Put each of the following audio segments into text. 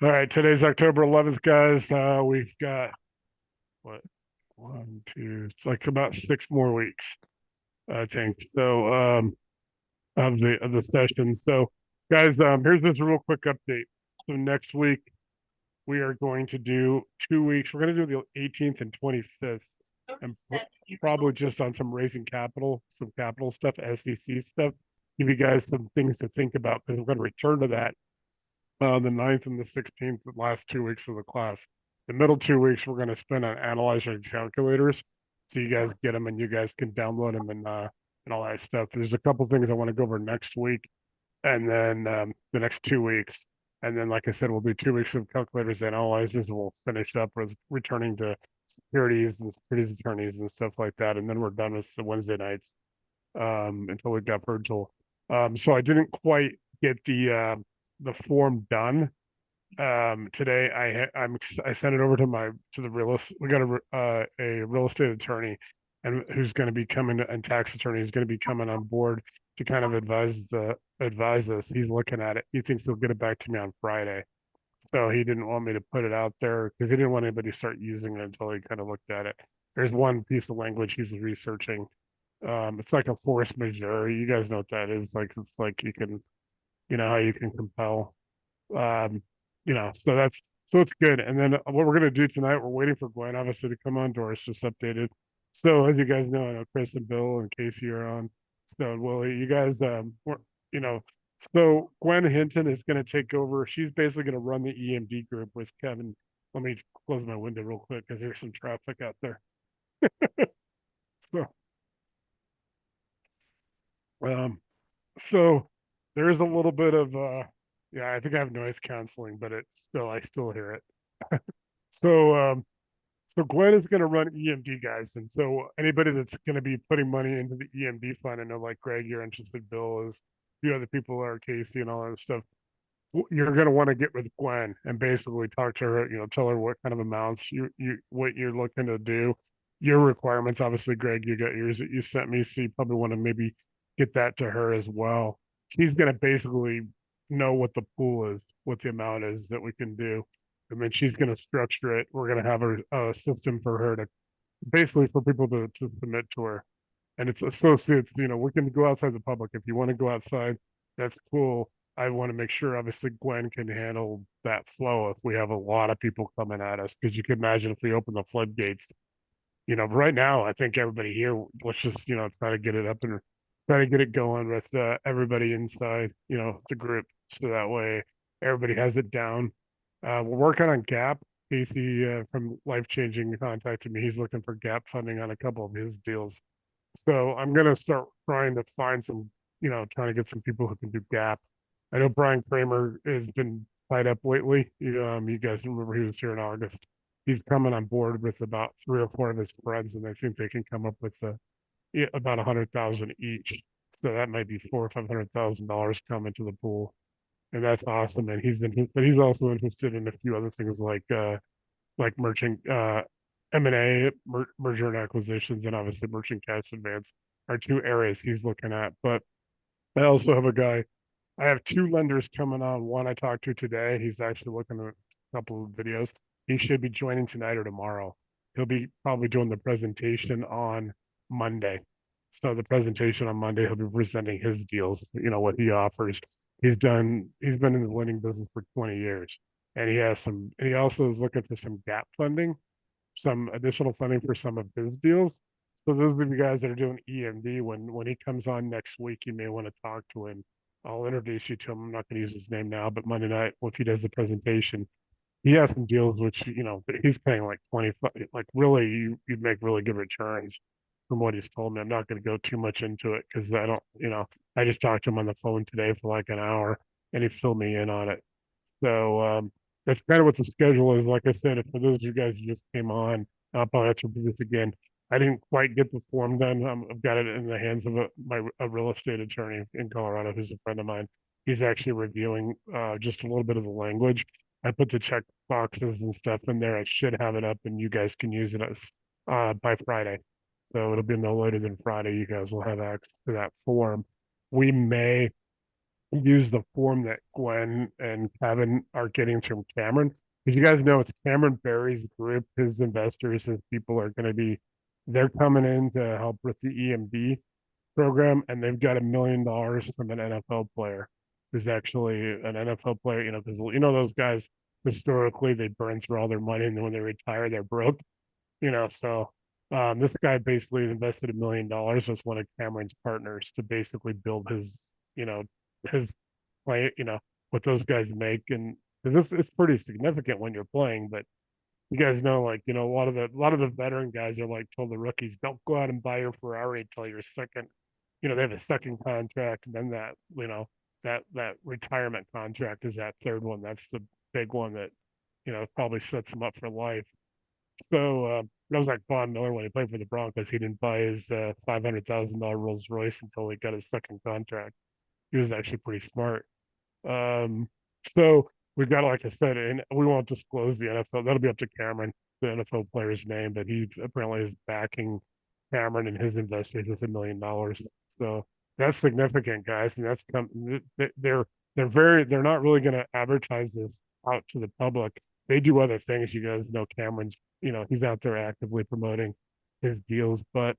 All right, today's October 11th, guys. We've got what one, two, it's like about 6 more weeks, I think. So of the session. So, guys, here's this real quick update. So next week we are going to do 2 weeks. We're going to do the 18th and 25th, and probably just on some raising capital, some capital stuff, SEC stuff. Give you guys some things to think about because we're going to return to that the 9th and the 16th, the last 2 weeks of the class. The middle 2 weeks we're going to spend on analyzing calculators, so you guys get them and you guys can download them and all that stuff. There's a couple things I want to go over next week, and then the next 2 weeks, and then like I said, we'll do 2 weeks of calculators and analyzers, and we'll finish up with returning to securities and securities attorneys and stuff like that, and then we're done with the Wednesday nights until we've got virtual. So I didn't quite get the form done today. I sent it over to the we got a real estate attorney and who's going to be coming and tax attorney is going to be coming on board to kind of advise us. He's looking at it. He thinks he'll get it back to me on Friday. So he didn't want me to put it out there because he didn't want anybody to start using it until he kind of looked at it. There's one piece of language he's researching. It's like a force majeure. You guys know what that is. Like it's like you can, how you can compel. Um, so it's good. And then what we're gonna do tonight, we're waiting for Gwen obviously to come on. Doris just updated. So as you guys know, I know Chris and Bill and Casey are on. So Willie, you guys, you know, so Gwen Hinton is going to take over. She's basically going to run the EMD group with Kevin. Let me close my window real quick because there's some traffic out there. So, um, so there is a little bit of yeah, I think I have noise canceling, but I still hear it. So so Gwen is going to run EMD, guys, and so anybody that's going to be putting money into the EMD fund, I know like Greg, you're interested, Bill is, a few other people are, Casey and all that stuff. You're going to want to get with Gwen and basically talk to her, tell her what kind of amounts what you're looking to do, your requirements. Obviously, Greg, you got yours that you sent me, so you probably want to maybe get that to her as well. She's going to basically know what the pool is, what the amount is that we can do, and then she's going to structure it. We're going to have a system for her to basically for people to submit to her, and it's associates. We can go outside the public if you want to go outside. That's cool. I want to make sure, obviously, Gwen can handle that flow if we have a lot of people coming at us. Because you can imagine if we open the floodgates, right now, I think everybody here, let's just, try to get it up and try to get it going with everybody inside, the group. So that way everybody has it down. We're working on GAP. Casey from Life Changing contacted me. He's looking for GAP funding on a couple of his deals. So I'm going to start trying to find some, trying to get some people who can do GAP. I know Brian Kramer has been tied up lately. You guys remember he was here in August. He's coming on board with about 3 or 4 of his friends, and I think they can come up with about 100,000 each. So that might be $400,000 or $500,000 coming to the pool, and that's awesome. And but he's also interested in a few other things like merchant M&A, merger and acquisitions, and obviously merchant cash advance are 2 areas he's looking at. But I also have a guy. I have 2 lenders coming on. One I talked to today. He's actually looking at a couple of videos. He should be joining tonight or tomorrow. He'll be probably doing the presentation on Monday. So the presentation on Monday, he'll be presenting his deals, what he offers. He's been in the lending business for 20 years. And he also is looking for some gap funding, some additional funding for some of his deals. So those of you guys that are doing EMD, when he comes on next week, you may want to talk to him. I'll introduce you to him. I'm not going to use his name now, but Monday night, if he does the presentation, he has some deals which he's paying like 25. Like really, you'd make really good returns from what he's told me. I'm not going to go too much into it because I don't, I just talked to him on the phone today for like an hour, and he filled me in on it. So that's kind of what the schedule is. Like I said, for those of you guys who just came on, I'll probably have to do this again. I didn't quite get the form done. I've got it in the hands of a real estate attorney in Colorado who's a friend of mine. He's actually reviewing just a little bit of the language. I put the check boxes and stuff in there. I should have it up, and you guys can use it as by Friday. So it'll be no later than Friday. You guys will have access to that form. We may use the form that Gwen and Kevin are getting from Cameron. Because you guys know it's Cameron Barry's group, his investors, his people are going to be, they're coming in to help with the EMD program, and they've got $1 million from an NFL player who's actually an NFL player, because those guys historically they burn through all their money, and then when they retire, they're broke, so this guy basically invested $1 million with one of Cameron's partners to basically build you know, his play, what those guys make, and because it's pretty significant when you're playing. But you guys know, like a lot of the veteran guys are like told the rookies, don't go out and buy your Ferrari until you're second. They have a second contract, and then that retirement contract is that third one. That's the big one that probably sets them up for life. So that was like Von Miller when he played for the Broncos. He didn't buy his $500,000 Rolls Royce until he got his second contract. He was actually pretty smart. Um, so we've got, like I said, and we won't disclose the NFL. That'll be up to Cameron, the NFL player's name, but he apparently is backing Cameron and his investors with $1 million. So that's significant, guys, and they're not really going to advertise this out to the public. They do other things. You guys know Cameron's, he's out there actively promoting his deals, but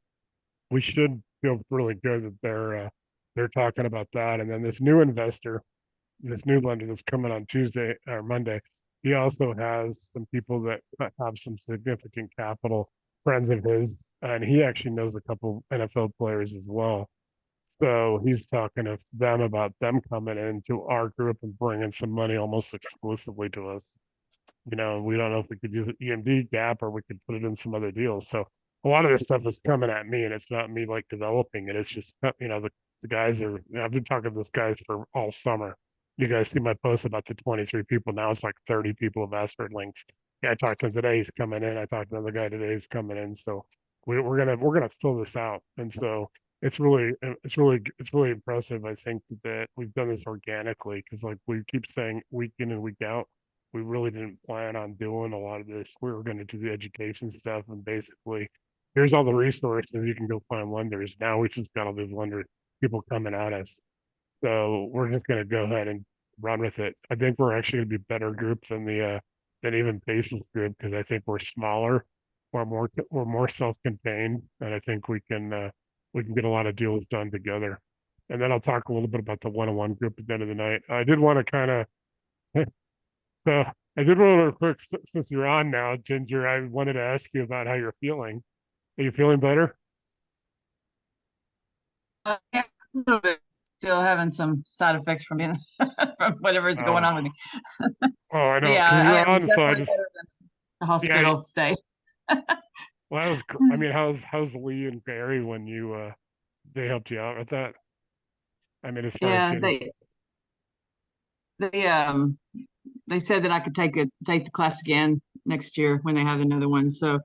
we should feel really good that they're talking about that. And then this new investor, this new lender that's coming on Tuesday or Monday, he also has some people that have some significant capital, friends of his, and he actually knows a couple NFL players as well. So he's talking to them about them coming into our group and bringing some money almost exclusively to us. We don't know if we could use an EMD gap or we could put it in some other deals. So a lot of this stuff is coming at me, and it's not me like developing it. It's just the guys are. I've been talking to these guys for all summer. You guys see my post about the 23 people. Now it's like 30 people have asked for links. Yeah, I talked to him today. He's coming in. I talked to another guy today. He's coming in. So we're gonna fill this out, and so it's really impressive. I think that we've done this organically because like we keep saying week in and week out we really didn't plan on doing a lot of this. We were going to do the education stuff and basically here's all the resources you can go find lenders. Now we just got all these lender people coming at us. So we're just going to go ahead and run with it. I think we're actually going to be a better group than even Pace's group because I think we're smaller, we're more self-contained, and I think we can get a lot of deals done together. And then I'll talk a little bit about the one-on-one group at the end of the night. I did want to kind of so I did want to quick since you're on now, Ginger. I wanted to ask you about how you're feeling. Are you feeling better? Yeah, a little bit. Still having some side effects from being from whatever's going Oh, on with me. oh, I But know, yeah, because I you're am on. So I definitely just, better than the yeah. hospital stay. Well, I mean, how's Lee and Barry when they helped you out with that? I mean, as far as Yeah, getting. they they said that I could take the class again next year when they have another one. So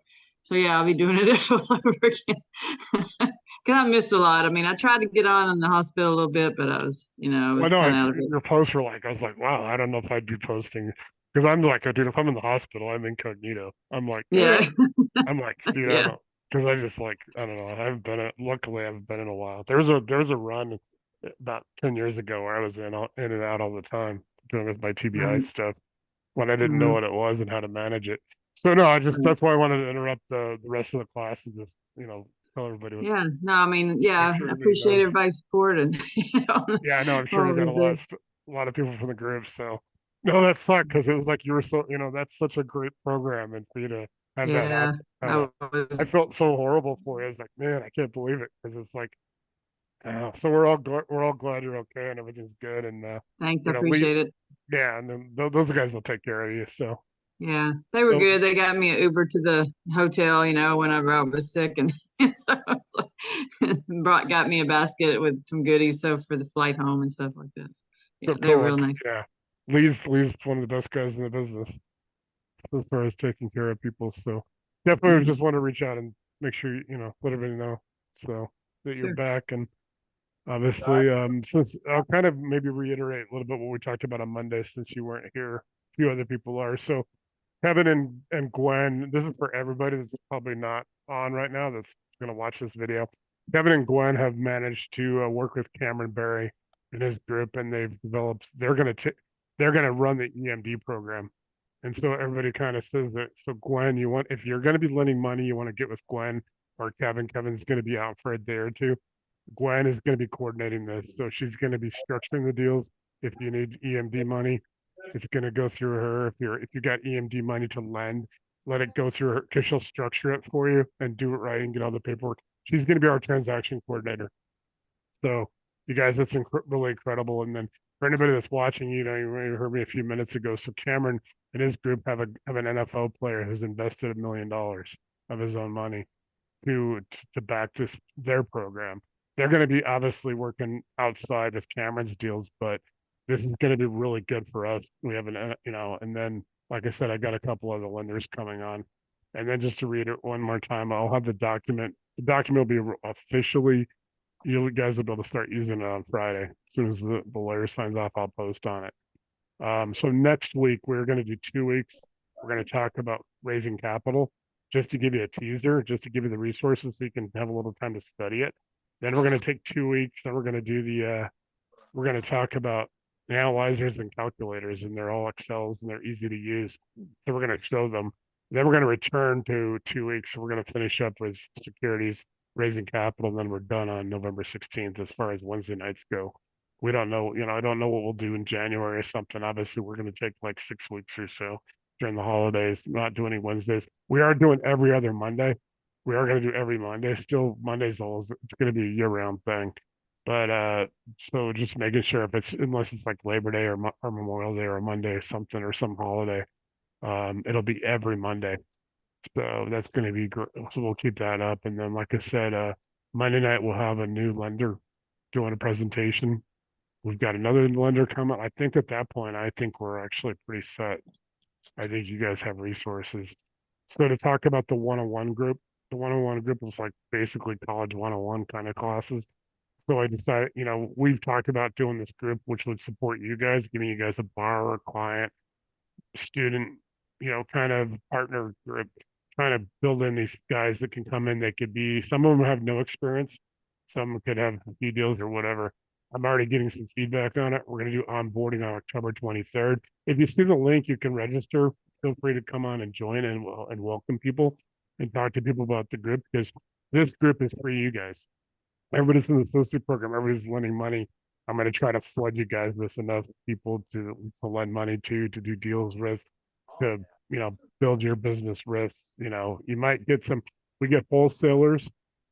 yeah, I'll be doing it all over again. Because I missed a lot. I mean, I tried to get on in the hospital a little bit, but I Well, was no, kind of out of it. your posts were like, I was like, wow, I don't know if I'd do posting because I'm like, dude, if I'm in the hospital, I'm incognito. I'm like, Yeah, I'm like, dude, I yeah. don't, because I just like, I don't know. I haven't been, luckily, I haven't been in a while. There was a run about 10 years ago where I was in and out all the time doing with my TBI Right. stuff when I didn't know Mhm. what it was and how to manage it. So no, Right. that's why I wanted to interrupt the rest of the class and just, tell everybody what's, Yeah, no, I mean, make yeah, sure I everybody appreciate knows. everybody's support and Yeah, I know. I'm sure you all got these days. a lot of people from the group. So no, that sucked because it was like you were so, that's such a great program, and for you to have that Yeah, happen, kind of, I I felt was. so horrible for you. I was like, man, I can't believe it because it's like, so we're all glad you're okay and everything's good, and Thanks, I Lee, appreciate it. yeah, and then those guys will take care of you. So, Yeah, they were so good. They got me an Uber to the hotel, whenever I was sick, and, and so it's like, got me a basket with some goodies, so for the flight home and stuff like this. Yeah, so they were cool. real nice. Yeah, Lee's one of the best guys in the business as far as taking care of people. So definitely Mhm. just want to reach out and make sure let everybody know so that you're Sure. back. And obviously, since I'll kind of maybe reiterate a little bit what we talked about on Monday, since you weren't here, a few other people are. So Kevin and Gwen, this is for everybody that's probably not on right now. That's going to watch this video. Kevin and Gwen have managed to work with Cameron Barry in his group, and they've developed. They're gonna run the EMD program, and so everybody kind of says that. So Gwen, you want if you're gonna be lending money, you want to get with Gwen or Kevin. Kevin's gonna be out for a day or two. Gwen is going to be coordinating this, so she's going to be structuring the deals. If you need EMD money, it's going to go through her. If you got EMD money to lend, let it go through her because she'll structure it for you and do it right and get all the paperwork. She's going to be our transaction coordinator. So you guys, that's really incredible. And then for anybody that's watching, you know, you heard me a few minutes ago. So Cameron and his group have an NFL player who's invested $1 million of his own money to back their program. They're going to be obviously working outside of Cameron's deals, but this is going to be really good for us. We have and then like I said, I got a couple other lenders coming on, and then just to read it one more time, I'll have the document. The document will be officially. You guys will be able to start using it on Friday. As soon as the lawyer signs off, I'll post on it. So next week we're going to do 2 weeks. We're going to talk about raising capital, just to give you a teaser, just to give you the resources so you can have a little time to study it. Then we're going to take 2 weeks, and we're going to do we're going to talk about analyzers and calculators, and they're all Excels and they're easy to use. So we're going to show them. Then we're going to return to 2 weeks. We're going to finish up with securities, raising capital, and then we're done on November 16th as far as Wednesday nights go. We don't know, I don't know what we'll do in January or something. Obviously, we're going to take like 6 weeks or so during the holidays, not do any Wednesdays. We are doing every other Monday. We are going to do every Monday. Still, Monday's always, it's going to be a year round thing. But so just making sure if it's, unless it's like Labor Day or Memorial Day or a Monday or something or some holiday, it'll be every Monday. So that's going to be great. So we'll keep that up. And then, like I said, Monday night we'll have a new lender doing a presentation. We've got another lender coming. I think at that point, I think we're actually pretty set. I think you guys have resources. So to talk about the one-on-one group was like basically college one-on-one kind of classes. So I decided, we've talked about doing this group, which would support you guys, giving you guys a borrower, client, student, kind of partner group, trying to build in these guys that can come in. They could be, some of them have no experience, some could have a few deals or whatever. I'm already getting some feedback on it. We're going to do onboarding on October 23rd. If you see the link, you can register. Feel free to come on and join and welcome people and talk to people about the group, because this group is for you guys. Everybody's in the associate program. Everybody's lending money. I'm going to try to flood you guys with enough people to lend money to do deals with, to build your business risks. You might get some. We get wholesalers.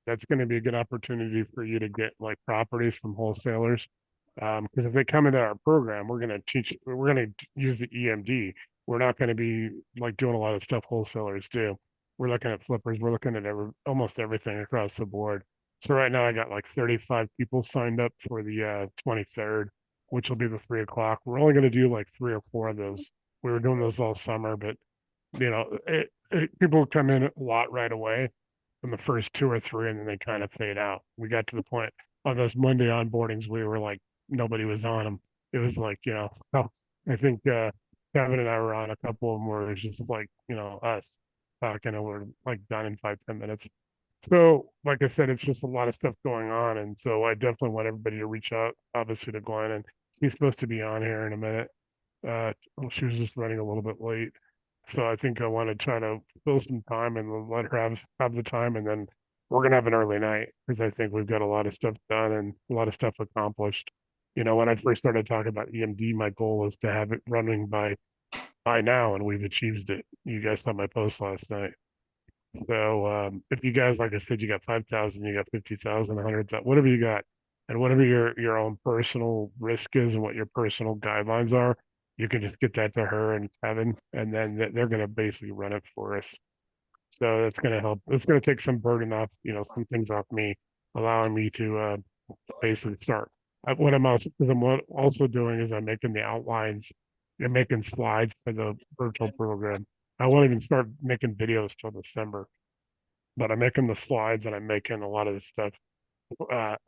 That's going to be a good opportunity for you to get like properties from wholesalers. Because if they come into our program, we're going to teach. We're going to use the EMD. We're not going to be like doing a lot of stuff wholesalers do. We're looking at flippers. We're looking at almost everything across the board. So right now I got like 35 people signed up for the 23rd, which will be the 3 o'clock. We're only going to do like 3 or 4 of those. We were doing those all summer, but people come in a lot right away from the first 2 or 3, and then they kind of fade out. We got to the point on those Monday onboardings, we were like, nobody was on them. It was like, I think Kevin and I were on a couple of them where it was just like, us talking, and we're like done in 5, 10 minutes. So, like I said, it's just a lot of stuff going on, and so I definitely want everybody to reach out, obviously, to Gwen, and he's supposed to be on here in a minute. She was just running a little bit late, so I think I want to try to fill some time and let her have the time, and then we're gonna have an early night because I think we've got a lot of stuff done and a lot of stuff accomplished. When I first started talking about EMD, my goal was to have it running by now, and we've achieved it. You guys saw my post last night. So if you guys, like I said, you got 5,000, you got 50,000, 100,000, whatever you got, and whatever your own personal risk is and what your personal guidelines are, you can just get that to her and Kevin, and then they're going to basically run it for us. So that's going to help. It's going to take some burden off, some things off me, allowing me to basically start. What I'm also, because I'm also doing is I'm making the outlines and making slides for the virtual program. I won't even start making videos till December, but I'm making the slides and I'm making a lot of the stuff,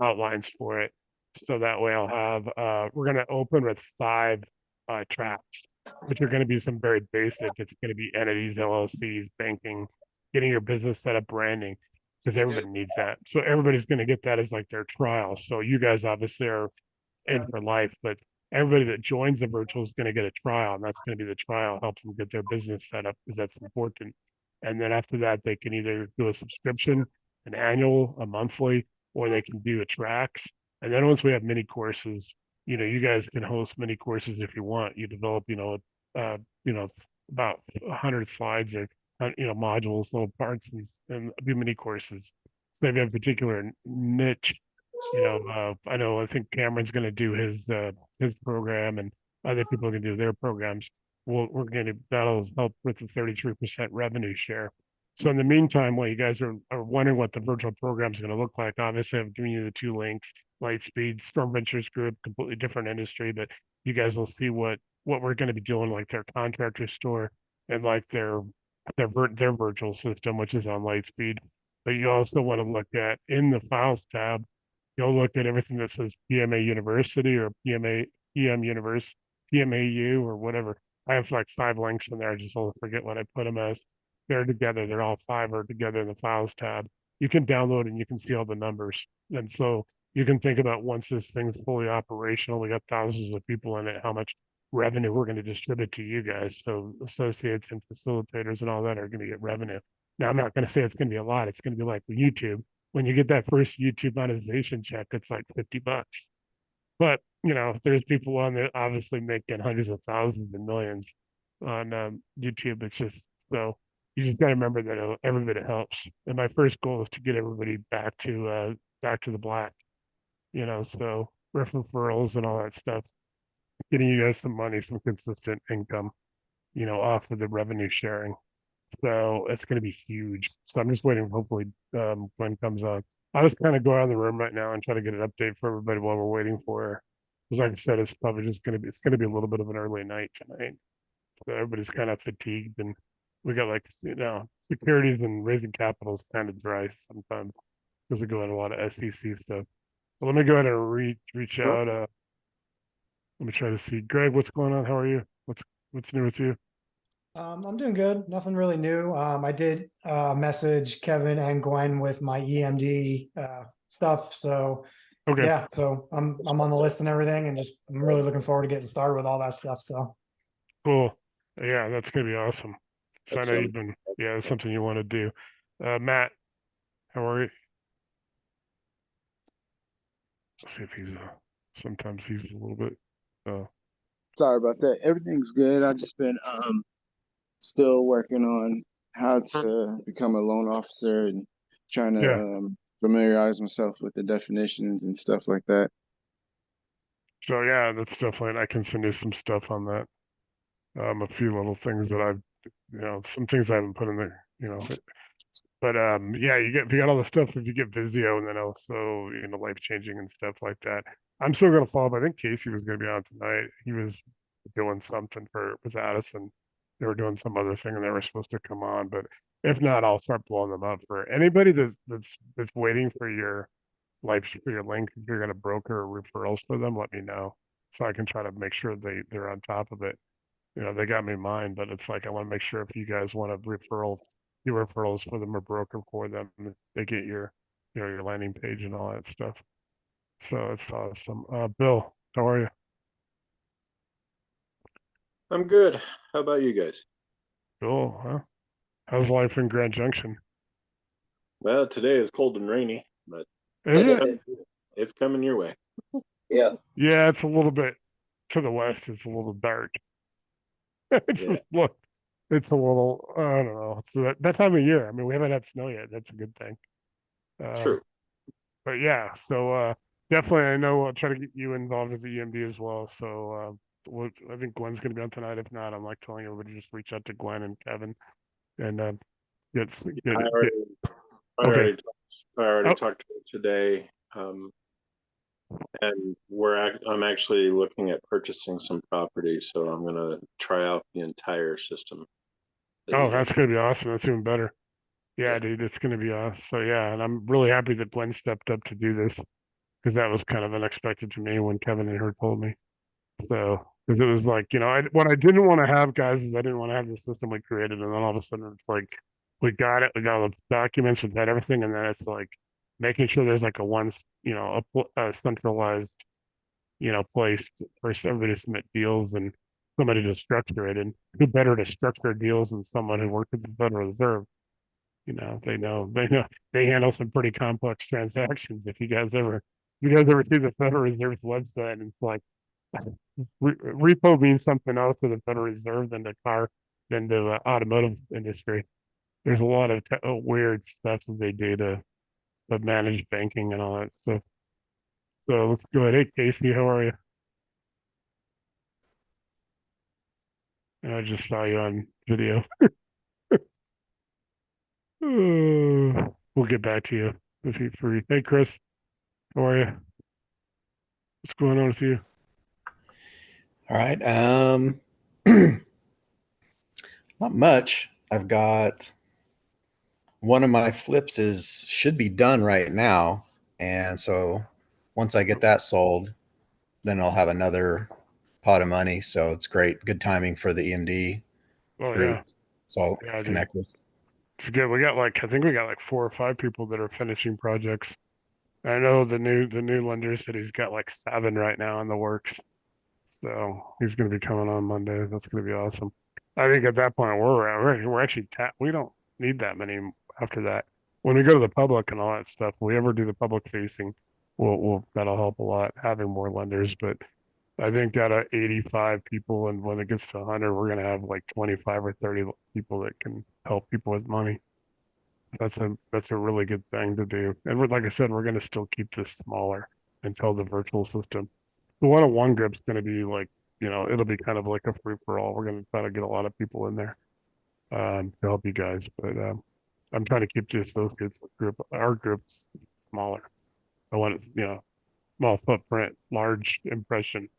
outlines for it. So that way I'll have, we're going to open with 5 tracks, which are going to be some very basic. It's going to be entities, LLCs, banking, getting your business set up, branding, because everybody needs that. So everybody's going to get that as like their trial. So you guys obviously are in for life, but everybody that joins the virtual is going to get a trial, and that's going to be the trial helps them get their business set up because that's important. And then after that, they can either do a subscription, an annual, a monthly, or they can do a tracks. And then once we have mini courses, you guys can host mini courses if you want. You develop, uh, you know, about 100 slides or modules, little parts, and do mini courses. So if you have a particular niche, I think Cameron's going to do his program, and other people are going to do their programs. We're going to that'll help with the 33% revenue share. So in the meantime, while you guys are wondering what the virtual program is going to look like, obviously I've given you the two links: Lightspeed, Storm Ventures Group, completely different industry, but you guys will see what we're going to be doing, like their contractor store and like their virtual system, which is on Lightspeed. But you also want to look at in the files tab, you'll look at everything that says PMA University or PM Universe, PMAU or whatever. I have like 5 links in there. I just always forget what I put them as. They're together. They're all 5 are together in the files tab. You can download and you can see all the numbers. And so you can think about once this thing's fully operational, we got thousands of people in it, how much revenue we're going to distribute to you guys. So associates and facilitators and all that are going to get revenue. Now, I'm not going to say it's going to be a lot. It's going to be like YouTube. When you get that first YouTube monetization check, it's like $50. But there's people on there obviously making hundreds of thousands and millions on YouTube. It's just so you just got to remember that every bit helps. And my first goal is to get everybody back to the black. So referrals and all that stuff, getting you guys some money, some consistent income, off of the revenue sharing. So it's going to be huge. So I'm just waiting. Hopefully, Gwen comes on. I'll just kind of go around the room right now and try to get an update for everybody while we're waiting for her. Because, like I said, it's probably just going to be a little bit of an early night tonight. So everybody's kind of fatigued, and we got securities and raising capital is kind of dry sometimes because we go in a lot of SEC stuff. But let me go ahead and reach out. Let me try to see. Greg, what's going on? How are you? What's new with you? I'm doing good. Nothing really new. I did message Kevin and Gwen with my EMD stuff. So Okay, yeah, so I'm on the list and everything, and I'm really looking forward to getting started with all that stuff. So cool. Yeah, that's gonna be awesome. So I That's know you've been, yeah, it's something you want to do. Matt, how are you? Let's see if sometimes he's a little bit, uh, sorry about that. Everything's good. I just been still working on how to become a loan officer and trying to yeah. familiarize myself with the definitions and stuff like that. So yeah, that's definitely, I can send you some stuff on that. A few little things that some things I haven't put in there. But yeah, you got all the stuff if you get Vizio and then also, life changing and stuff like that. I'm still gonna follow up. I think Casey was gonna be on tonight. He was doing something with Addison. They were doing some other thing and they were supposed to come on. But if not, I'll start blowing them up for anybody that's waiting for your link. If you're gonna broker referrals for them, let me know so I can try to make sure they're on top of it. They got me mine, but it's like I want to make sure if you guys want a your referrals for them or broker for them, they get your landing page and all that stuff. So it's awesome. Bill, how are you? I'm good. How about you guys? Cool, huh? How's life in Grand Junction? Well, today is cold and rainy, but Is it? it's coming your way. Yeah. Yeah, it's a little bit to the west. It's a little dark. It's Yeah. just look. It's a little. I don't know. It's that time of year. I mean, we haven't had snow yet. That's a good thing. Um, True. but yeah, so definitely, I know I'll try to get you involved with the EMD as well. So I think Gwen's going to be on tonight. If not, I'm like telling everybody just reach out to Gwen and Kevin and I get already, I okay. already, I already Oh, talked to her today, and I'm actually looking at purchasing some property, so I'm gonna try out the entire system that oh, you have. that's going to be awesome. That's even better. Yeah, Yeah. dude, it's going to be awesome. So yeah, and I'm really happy that Gwen stepped up to do this because that was kind of unexpected to me when Kevin and her told me. So, because it was like, what I didn't want to have, guys, is I didn't want to have the system we created, and then all of a sudden it's like, we got it, we got all the documents, we got everything, and then it's like making sure there's like a centralized, placed for somebody to submit deals and somebody to structure it. And who better to structure deals than someone who worked at the Federal Reserve? They handle some pretty complex transactions. You guys ever see the Federal Reserve's website, and it's like repo means something else to the Federal Reserve than the automotive industry. There's a lot of weird stuff that they do to manage banking and all that stuff. So let's go ahead. Hey, Casey, how are you? I just saw you on video. We'll get back to you if you're free. Hey, Chris, how are you? What's going on with you? All right. Not much. I've got one of my flips should be done right now. And so once I get that sold, then I'll have another pot of money. So it's great. Good timing for the EMD Oh group. yeah, So I'll yeah, dude. connect with. It's good. I think we got like 4 or 5 people that are finishing projects. I know the new lender said he's got like 7 right now in the works. So he's going to be coming on Monday. That's going to be awesome. I think at that point we're actually we don't need that many after that. When we go to the public and all that stuff, we ever do the public facing, that'll help a lot having more lenders. But I think out of 85 people, and when it gets to 100, we're going to have like 25 or 30 people that can help people with money. That's a really good thing to do. And like I said, we're going to still keep this smaller until the virtual system. The one-on-one group's going to be like, it'll be kind of like a free for all. We're going to try to get a lot of people in there to help you guys. But I'm trying to keep the associates our group's smaller. I want it, small footprint, large impression.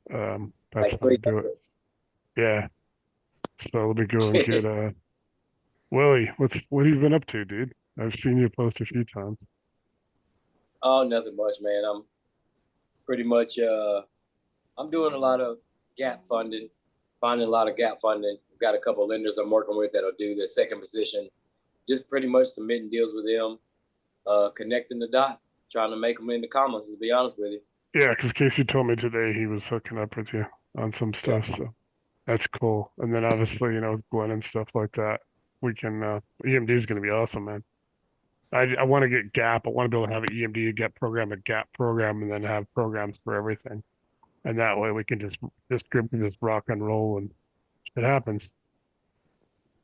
That's how to do it. Yeah. So let me go and get Willie. What have you been up to, dude? I've seen you post a few times. Oh, nothing much, man. I'm pretty much I'm doing a lot of gap funding, finding a lot of gap funding. I've got a couple of lenders I'm working with that'll do the second position. Just pretty much submitting deals with them, connecting the dots, trying to make them into commas, to be honest with you. Yeah, because Casey told me today he was hooking up with you on some stuff, so that's cool. And then obviously, with Gwen and stuff like that, we can EMD is going to be awesome, man. I want to get Gap. I want to be able to have an EMD, a Gap program, a Gap program, and then have programs for everything. And that way we can this group can just rock and roll and it happens.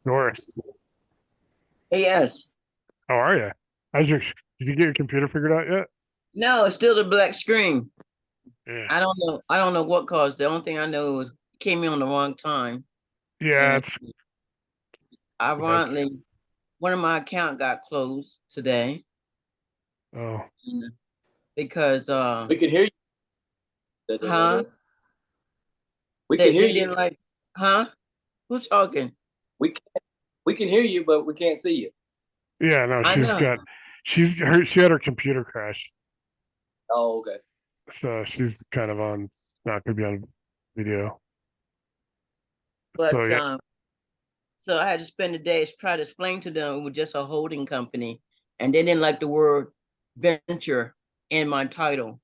Doris, Yes. how are you? Did you get your computer figured out yet? No, it's still the black screen. Yeah. I don't know. I don't know what caused. The only thing I know was came in on the wrong time. Yeah, And ironically, one of my account got closed today oh, because We can hear you. huh? We can hear They you. didn't like, huh? Who's talking? We can hear you, but we can't see you. yeah, no, I know. she had her computer crash. Oh, okay. So she's kind of not gonna be on video. But So yeah, so I had to spend the day try to explain to them it was just a holding company, and they didn't like the word venture in my title.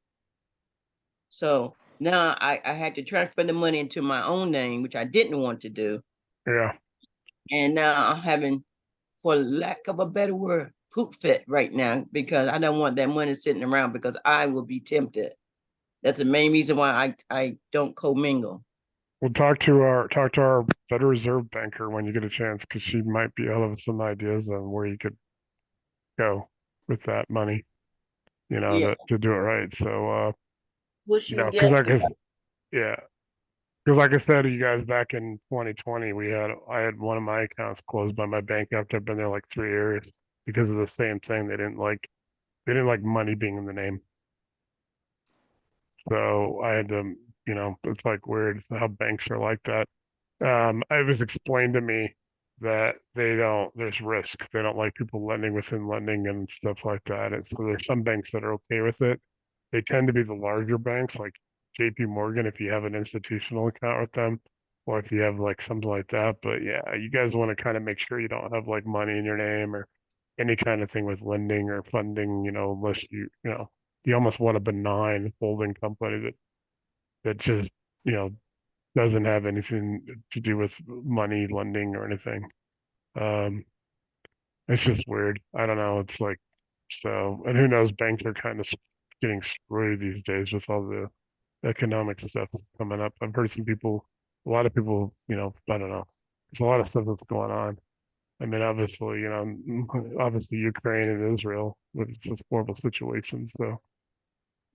So now I had to transfer the money into my own name, which I didn't want to do. yeah. And now I'm having, for lack of a better word, poop fit right now because I don't want that money sitting around because I will be tempted. That's the main reason why I don't commingle. We'll talk to our Federal Reserve banker when you get a chance, because she might be able to have some ideas on where you could go with that money, Yeah. to do it right. So Push you because get yeah, because like I said to you guys back in 2020, I had one of my accounts closed by my bank after I've been there like 3 years because of the same thing. They didn't like money being in the name. So I had to, it's like weird how banks are like that. It was explained to me that there's risk. They don't like people lending within lending and stuff like that. And so there's some banks that are okay with it. They tend to be the larger banks like JP Morgan if you have an institutional account with them, or if you have like something like that. But yeah, you guys want to kind of make sure you don't have like money in your name or any kind of thing with lending or funding, unless you almost want a benign holding company that just, you know, doesn't have anything to do with money lending or anything. Um, it's just weird. I don't know. It's like, so, and who knows, banks are kind of getting screwed these days with all the economic stuff that's coming up. I've heard some people, a lot of people, you know, I don't know. There's a lot of stuff that's going on. I mean, obviously, you know, obviously Ukraine and Israel, which is just horrible situations. So,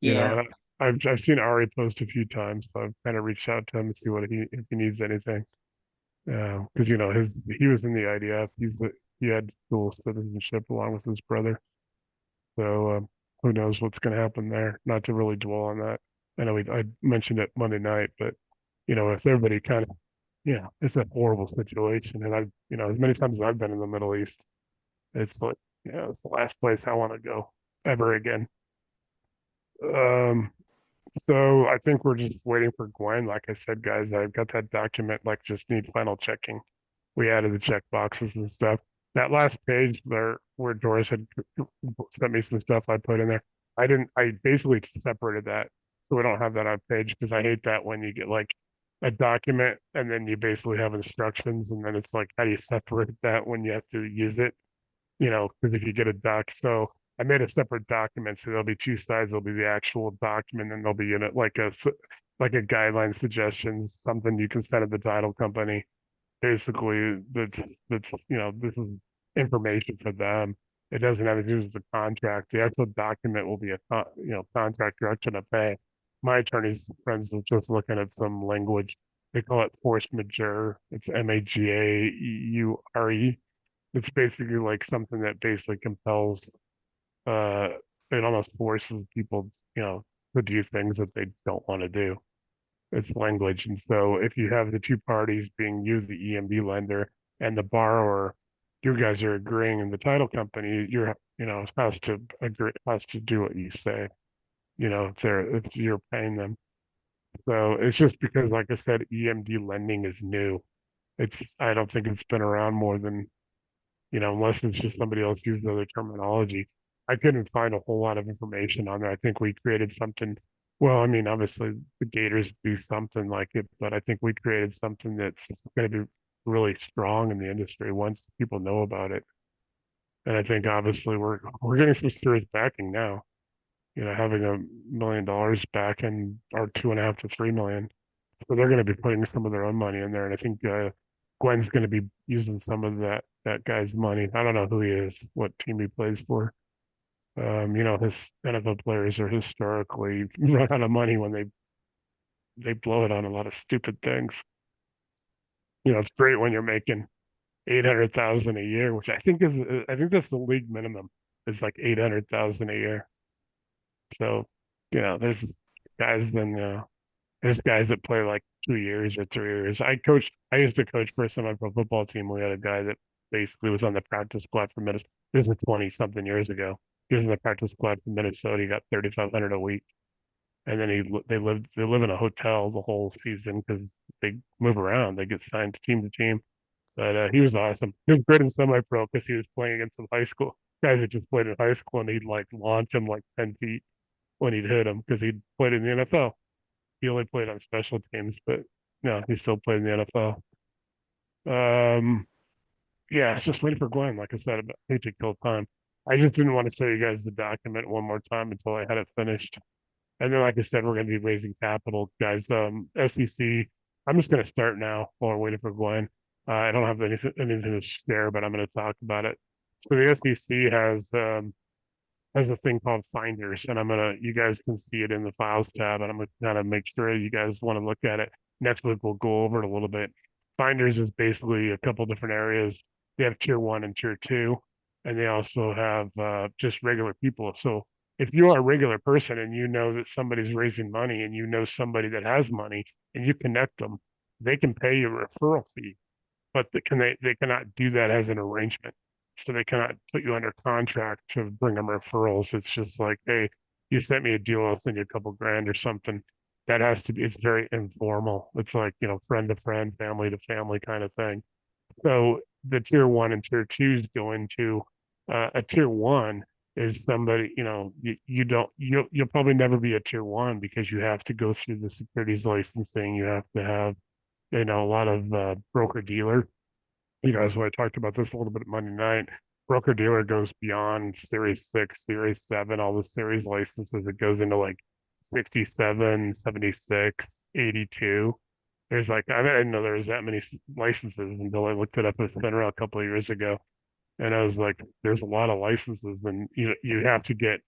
you know, Yeah. and I've seen Ari post a few times, so I've kind of reached out to him to see what if he needs anything. Because you know he was in the IDF. He had dual citizenship along with his brother. So who knows what's going to happen there? Not to really dwell on that. I know I mentioned it Monday night, but you know, if everybody kind of, you know, it's a horrible situation, and you know, as many times as I've been in the Middle East, it's like, you know, it's the last place I want to go ever again. Um, so I think we're just waiting for Gwen. Like I said, guys, I've got that document. Like, just need final checking. We added the check boxes and stuff. That last page there where Doris had sent me some stuff I put in there. I didn't. I basically separated that so we don't have that on page because I hate that when you get like a document and then you basically have instructions and then it's like how do you separate that when you have to use it? You know, because if you get a doc, so I made a separate document, so there'll be two sides. There'll be the actual document, and there'll be in it like a guideline suggestions, something you can send to the title company. Basically, that's you know this is information for them. It doesn't have to do with the contract. The actual document will be a you know contract direction to pay. My attorney's friends is just looking at some language. They call it force majeure. It's MAGAEURE. It's basically like something that basically compels uh it almost forces people, you know, to do things that they don't want to do. It's language. And so if you have the two parties being used, the EMD lender and the borrower, you guys are agreeing and the title company, you're you know, has to agree has to do what you say. You know, if you're paying them. So it's just because like I said, EMD lending is new. I don't think it's been around more than, you know, unless it's just somebody else uses other terminology. I couldn't find a whole lot of information on there. I think we created something. Well, I mean, obviously the Gators do something like it, but I think we created something that's going to be really strong in the industry once people know about it. And I think obviously we're getting some serious backing now. You know, having $1 million back in our 2.5 to 3 million. So they're going to be putting some of their own money in there, and I think Gwen's going to be using some of that guy's money. I don't know who he is, what team he plays for. You know, his NFL players are historically run out of money when they blow it on a lot of stupid things. You know, it's great when you're making 800,000 a year, which I think that's the league minimum. It's like 800,000 a year. So, you know, guys and there's guys that play like 2 years or 3 years. I used to coach for a semi-pro football team. We had a guy that basically was on the practice squad for Minnesota. This is 20 something years ago. He was in the practice squad for Minnesota. He got 3,500 a week. And then they live in a hotel the whole season because they move around. They get signed to team. But he was awesome. He was great in semi-pro because he was playing against some high school guys that just played in high school, and he'd like launch him like 10 feet when he'd hit him because he'd played in the NFL. He only played on special teams, but no, he still played in the NFL. Yeah, it's just waiting for Gwen. Like I said, I hate to kill time. I just didn't want to show you guys the document one more time until I had it finished. And then, like I said, we're going to be raising capital, guys. SEC. I'm just going to start now while we're waiting for Gwen. I don't have anything to share, but I'm going to talk about it. So the SEC has a thing called Finders, and you guys can see it in the Files tab, and I'm gonna kind of make sure you guys want to look at it. Next week we'll go over it a little bit. Finders is basically a couple different areas. They have tier 1 and tier 2, and they also have just regular people. So if you are a regular person and you know that somebody's raising money and you know somebody that has money and you connect them, they can pay you a referral fee, but they cannot do that as an arrangement. So they cannot put you under contract to bring them referrals. It's just like, hey, you sent me a deal, I'll send you a couple grand or something. That has to be, it's very informal. It's like, you know, friend to friend, family to family kind of thing. So the tier 1 and tier 2s go into a tier 1 is somebody, you don't, you'll probably never be a tier one because you have to go through the securities licensing. You have to have, a lot of broker dealer. That's why I talked about this a little bit at Monday night. Broker dealer goes beyond Series 6, Series 7, all the series licenses. It goes into like 67, 76, 82. There's like, I didn't know there was that many licenses until I looked it up at FINRA a couple of years ago. And I was like, there's a lot of licenses, and you have to get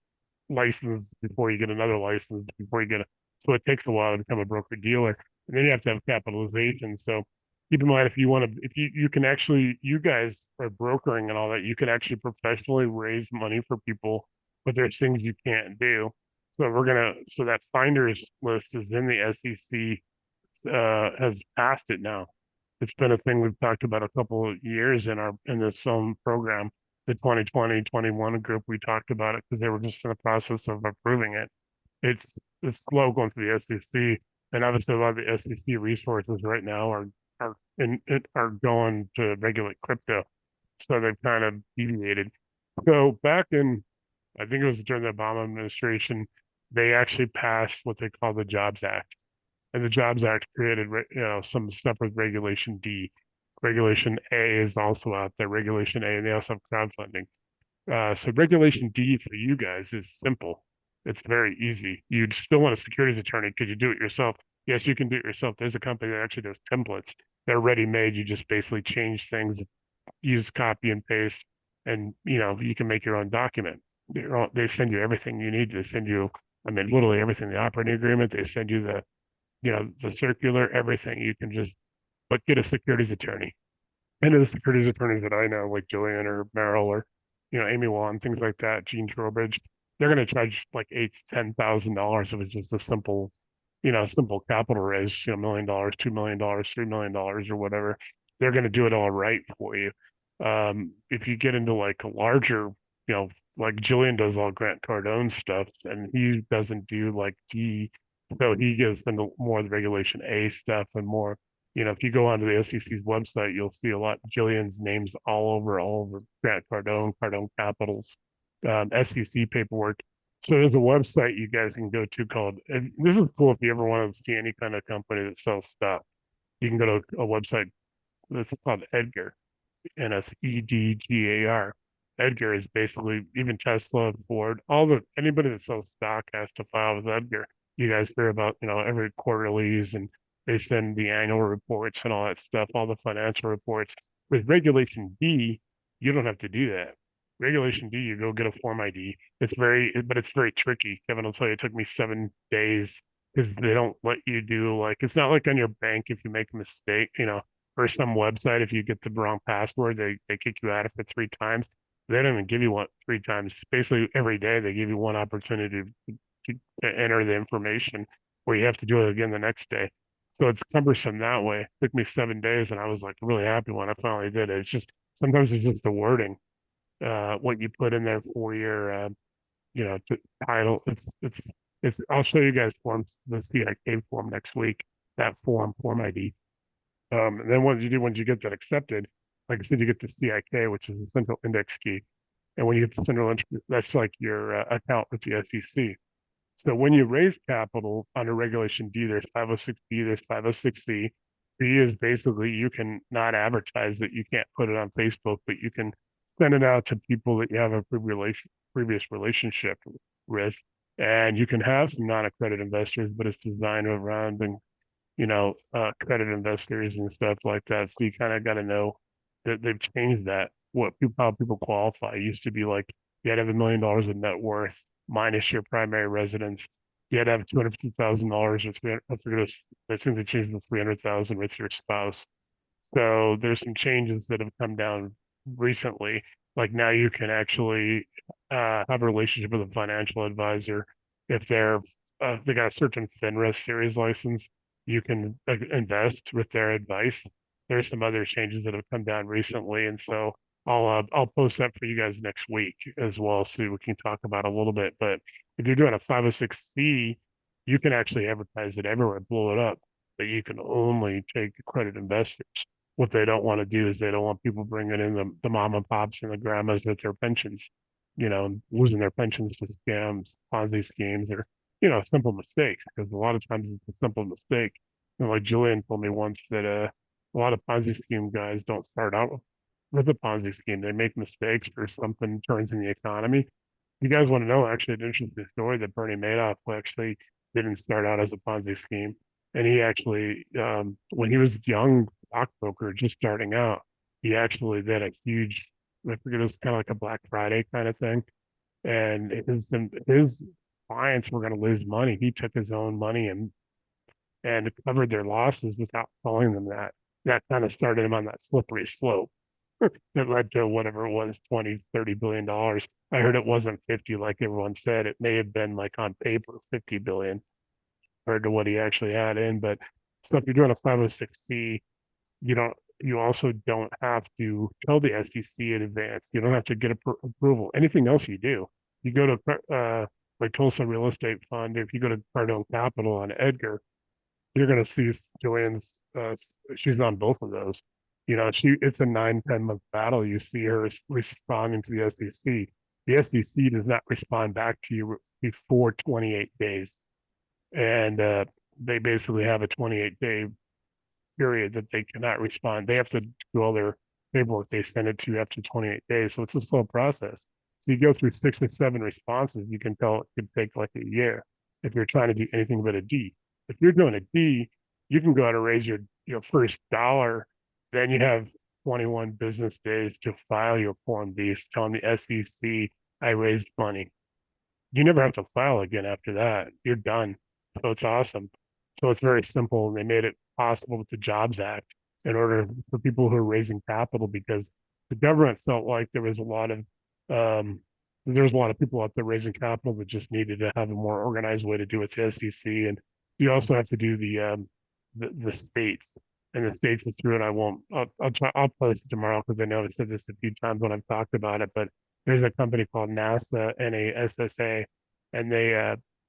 licensed before you get another license before you get so it takes a while to become a broker dealer, and then you have to have capitalization. So keep in mind, if you want to, if you can actually, you guys are brokering and all that, you can actually professionally raise money for people, but there's things you can't do. So that finders list is in the SEC, has passed it now. It's been a thing we've talked about a couple of years in this program. The 2020-21 group, we talked about it because they were just in the process of approving it. It's slow going through the SEC, and obviously a lot of the SEC resources right now are going to regulate crypto, so they've kind of deviated. So back in, I think it was during the Obama administration, they actually passed what they call the Jobs Act, and the Jobs Act created, some stuff with Regulation D. Regulation A is also out there, Regulation A, and they also have crowdfunding. So Regulation D for you guys is simple. It's very easy. You still want a securities attorney because you do it yourself. Yes, you can do it yourself. There's a company that actually does templates. They're ready made. You just basically change things, use copy and paste, and you can make your own document. They send you everything you need. They send you, I mean, literally everything. The operating agreement. They send you the circular, everything. You can just, but get a securities attorney. And the securities attorneys that I know, like Jillian or Merrill or, Amy Wan, things like that, Gene Trowbridge, they're going to charge like $8,000 to $10,000 if it's just a simple capital raise, $1 million, $2 million, $3 million or whatever. They're going to do it all right for you. If you get into like a larger, like Jillian does all Grant Cardone stuff, and he doesn't do like so he gives into more of the Regulation A stuff and more. If you go onto the SEC's website, you'll see a lot Jillian's names all over Grant Cardone, Cardone Capitals, SEC paperwork. So there's a website you guys can go to called, and this is cool if you ever want to see any kind of company that sells stuff. You can go to a website that's called Edgar, and it's EDGAR. Edgar is basically, even Tesla, Ford, anybody that sells stock has to file with Edgar. You guys hear about, every quarterlies, and they send the annual reports and all that stuff, all the financial reports. With Regulation D, you don't have to do that. Regulation D, you go get a Form ID. But it's very tricky. Kevin will tell you, it took me 7 days because they don't let you do, like, it's not like on your bank if you make a mistake, or some website, if you get the wrong password, they kick you out of it 3 times. They don't even give you one 3 times. Basically, every day they give you one opportunity to enter the information, where you have to do it again the next day. So it's cumbersome that way. It took me 7 days, and I was like really happy when I finally did it. It's just sometimes it's just the wording, what you put in there for your, title. It's. I'll show you guys forms, the CIK form next week. That Form ID. And then once you get that accepted, like I said, you get the CIK, which is the central index key. And when you get the central index, that's like your account with the SEC. So when you raise capital under Regulation D, there's 506B, there's 506C. B is basically, you can not advertise it, you can't put it on Facebook, but you can send it out to people that you have a previous relationship with. And you can have some non-accredited investors, but it's designed around credit investors and stuff like that. So you kind of got to know that they've changed that. How people qualify. It used to be like you had to have $1 million in net worth minus your primary residence. You had to have $250,000 or 300. I think they changed to 300,000 with your spouse. So there's some changes that have come down recently. Like now you can actually have a relationship with a financial advisor if they got a certain FINRA series license. You can invest with their advice. There's some other changes that have come down recently, and so I'll post that for you guys next week as well, so we can talk about a little bit. But if you're doing a 506C, you can actually advertise it everywhere, blow it up, but you can only take accredited investors. What they don't want to do is they don't want people bringing in the mom and pops and the grandmas with their pensions. losing their pensions to scams, Ponzi schemes, or, simple mistakes, because a lot of times it's a simple mistake. Like Julian told me once that a lot of Ponzi scheme guys don't start out with a Ponzi scheme. They make mistakes or something turns in the economy. You guys want to know actually an interesting story that Bernie Madoff actually didn't start out as a Ponzi scheme. And he actually, when he was young stockbroker just starting out, he actually did a huge, I forget, it was kind of like a Black Friday kind of thing. And his clients were going to lose money. He took his own money and covered their losses without telling them that. That kind of started him on that slippery slope that led to whatever it was, 20, $30 billion. I heard it wasn't 50 like everyone said. It may have been like on paper 50 billion compared to what he actually had in. But so if you're doing a 506C, you also don't have to tell the SEC in advance. You don't have to get approval. Anything else you do, you go to like Tulsa Real Estate Fund, if you go to Cardone Capital on Edgar, you're going to see Joanne's, she's on both of those. It's a 9-10 month battle. You see her responding to the SEC. The SEC does not respond back to you before 28 days. And they basically have a 28-day period that they cannot respond. They have to do all their paperwork. They send it to you after 28 days. So it's a slow process. So you go through 6 or 7 responses, you can tell it could take like a year if you're trying to do anything but a D. If you're doing a D, you can go out and raise your first dollar. Then you have 21 business days to file your Form B, telling the SEC, I raised money. You never have to file again after that. You're done. So it's awesome. So it's very simple. They made it possible with the Jobs Act in order for people who are raising capital, because the government felt like there was a lot of people out there raising capital that just needed to have a more organized way to do it to SEC. And you also have to do the states, and the states is through it. I'll post it tomorrow because I know I've said this a few times when I've talked about it, but there's a company called NASA, NASA, and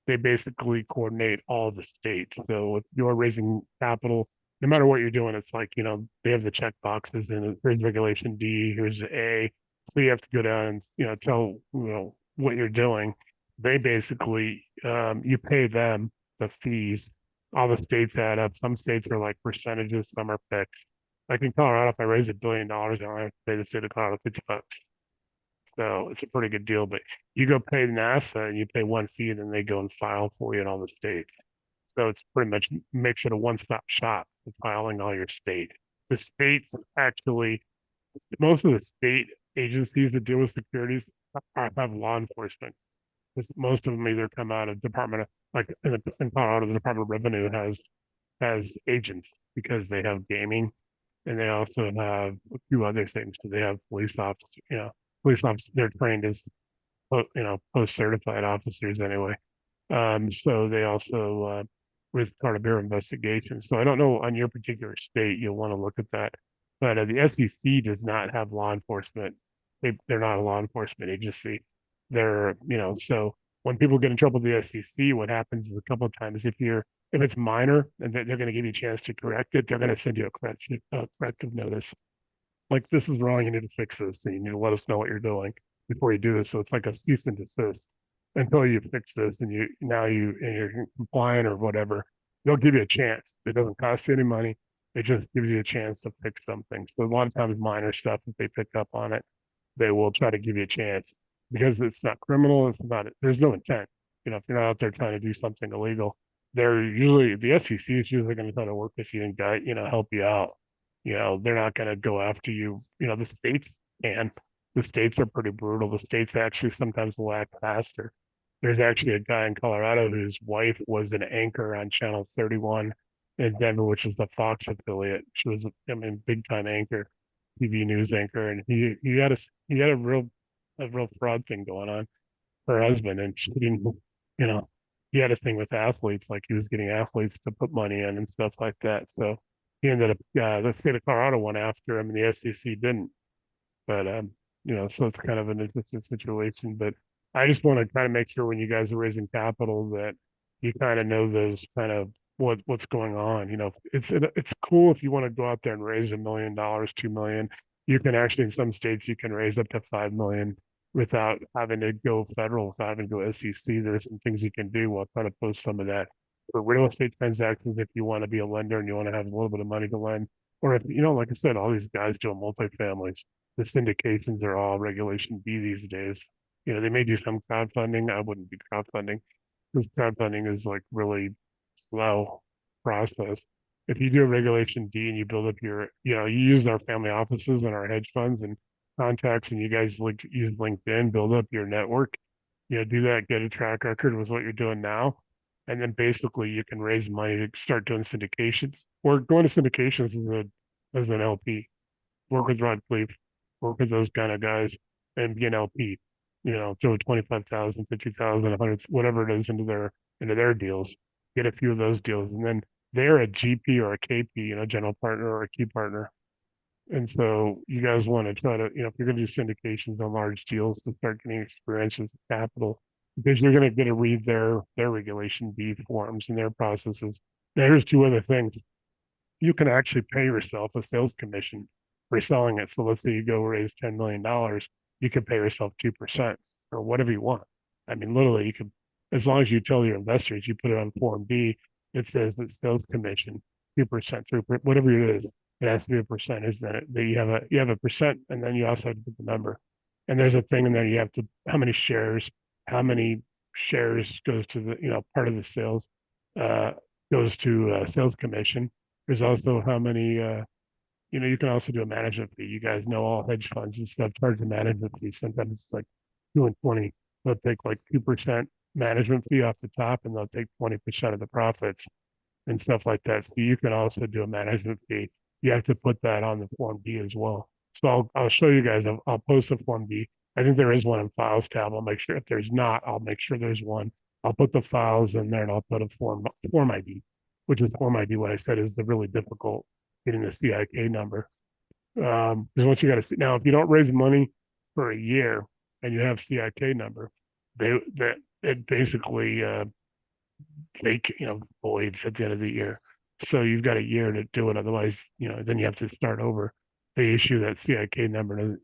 they basically coordinate all the states. So if you're raising capital, no matter what you're doing, it's like, they have the check boxes, and here's regulation D, here's A. So you have to go down and, tell, what you're doing. They basically, you pay them the fees. All the states add up. Some states are like percentages, some are fixed. Like in Colorado, if I raise $1 billion, I don't have to pay the state of Colorado $50. So it's a pretty good deal. But you go pay NASA and you pay one fee, and then they go and file for you in all the states. So it's pretty much makes it a one-stop shop for filing all your state. The states actually, most of the state agencies that deal with securities have law enforcement. Most of them either come out of Department of, like in Colorado, the Department of Revenue has agents because they have gaming, and they also have a few other things. So they have police officers, they're trained as post certified officers anyway. So they also with part of their investigation. So I don't know on your particular state, you'll want to look at that. But the SEC does not have law enforcement. They're not a law enforcement agency. So when people get in trouble with the SEC, what happens is a couple of times, if it's minor and they're going to give you a chance to correct it, they're going to send you a corrective notice. Like, this is wrong, you need to fix this, and you need to let us know what you're doing before you do this. So it's like a cease and desist until you fix this, and you're compliant or whatever. They'll give you a chance. It doesn't cost you any money. It just gives you a chance to fix something. So a lot of times minor stuff, if they pick up on it, they will try to give you a chance, because it's not criminal. There's no intent. If you're not out there trying to do something illegal, the SEC is usually going to try to work with you and guide, help you out. They're not going to go after you. The states can. The states are pretty brutal. The states actually sometimes will act faster. There's actually a guy in Colorado whose wife was an anchor on Channel 31 in Denver, which is the Fox affiliate. She was, big time anchor, TV news anchor, and he had a real fraud thing going on. Her husband, and she didn't, he had a thing with athletes, like he was getting athletes to put money in and stuff like that. So he ended up, the state of Colorado went after him, and the SEC didn't. But so it's kind of an interesting situation. But I just want to kind of make sure when you guys are raising capital that you kind of know those kind of what's going on. It's cool if you want to go out there and raise $1 million, 2 million. You can actually, in some states, you can raise up to 5 million. without having to go federal, without having to go SEC. There's some things you can do. We'll try to post some of that for real estate transactions if you want to be a lender and you want to have a little bit of money to lend. Or if, like I said, all these guys doing multifamilies, the syndications are all Regulation B these days. They may do some crowdfunding. I wouldn't be crowdfunding because crowdfunding is like really slow process. If you do a Regulation D and you build up you use our family offices and our hedge funds and contacts, and you guys use LinkedIn, build up your network, do that, get a track record with what you're doing now. And then basically you can raise money to start doing syndications or going to syndications as an LP, work with Rod Cleve, work with those kind of guys and be an LP, throw 25,000, 50,000, 100, whatever it is into their deals, get a few of those deals. And then they're a GP or a KP, general partner or a key partner. And so you guys want to try to, if you're going to do syndications on large deals to start getting experience with capital, because you're going to get to read their Regulation B forms and their processes. Now, here's two other things. You can actually pay yourself a sales commission for selling it. So let's say you go raise $10 million, you can pay yourself 2% or whatever you want. I mean, literally, you can, as long as you tell your investors, you put it on Form B, it says that sales commission, 2%, 3%, whatever it is. It has to be a percentage. Then you have a percent, and then you also have to put the number. And there's a thing in there. You have to how many shares goes to the part of the sales goes to sales commission. There's also how many you can also do a management fee. You guys know all hedge funds and stuff charge a management fee. Sometimes it's like 2 and 20. They'll take like 2% management fee off the top, and they'll take 20% of the profits and stuff like that. So you can also do a management fee. You have to put that on the Form B as well. So I'll show you guys. I'll post a Form B. I think there is one in Files tab. I'll make sure if there's not, I'll make sure there's one. I'll put the files in there and I'll put a Form ID, which is Form ID. What I said is the really difficult getting the CIK number. Because once you got to see now, if you don't raise money for a year and you have CIK number, it basically fake, voids at the end of the year. So you've got a year to do it. Otherwise, then you have to start over. They issue that CIK number, and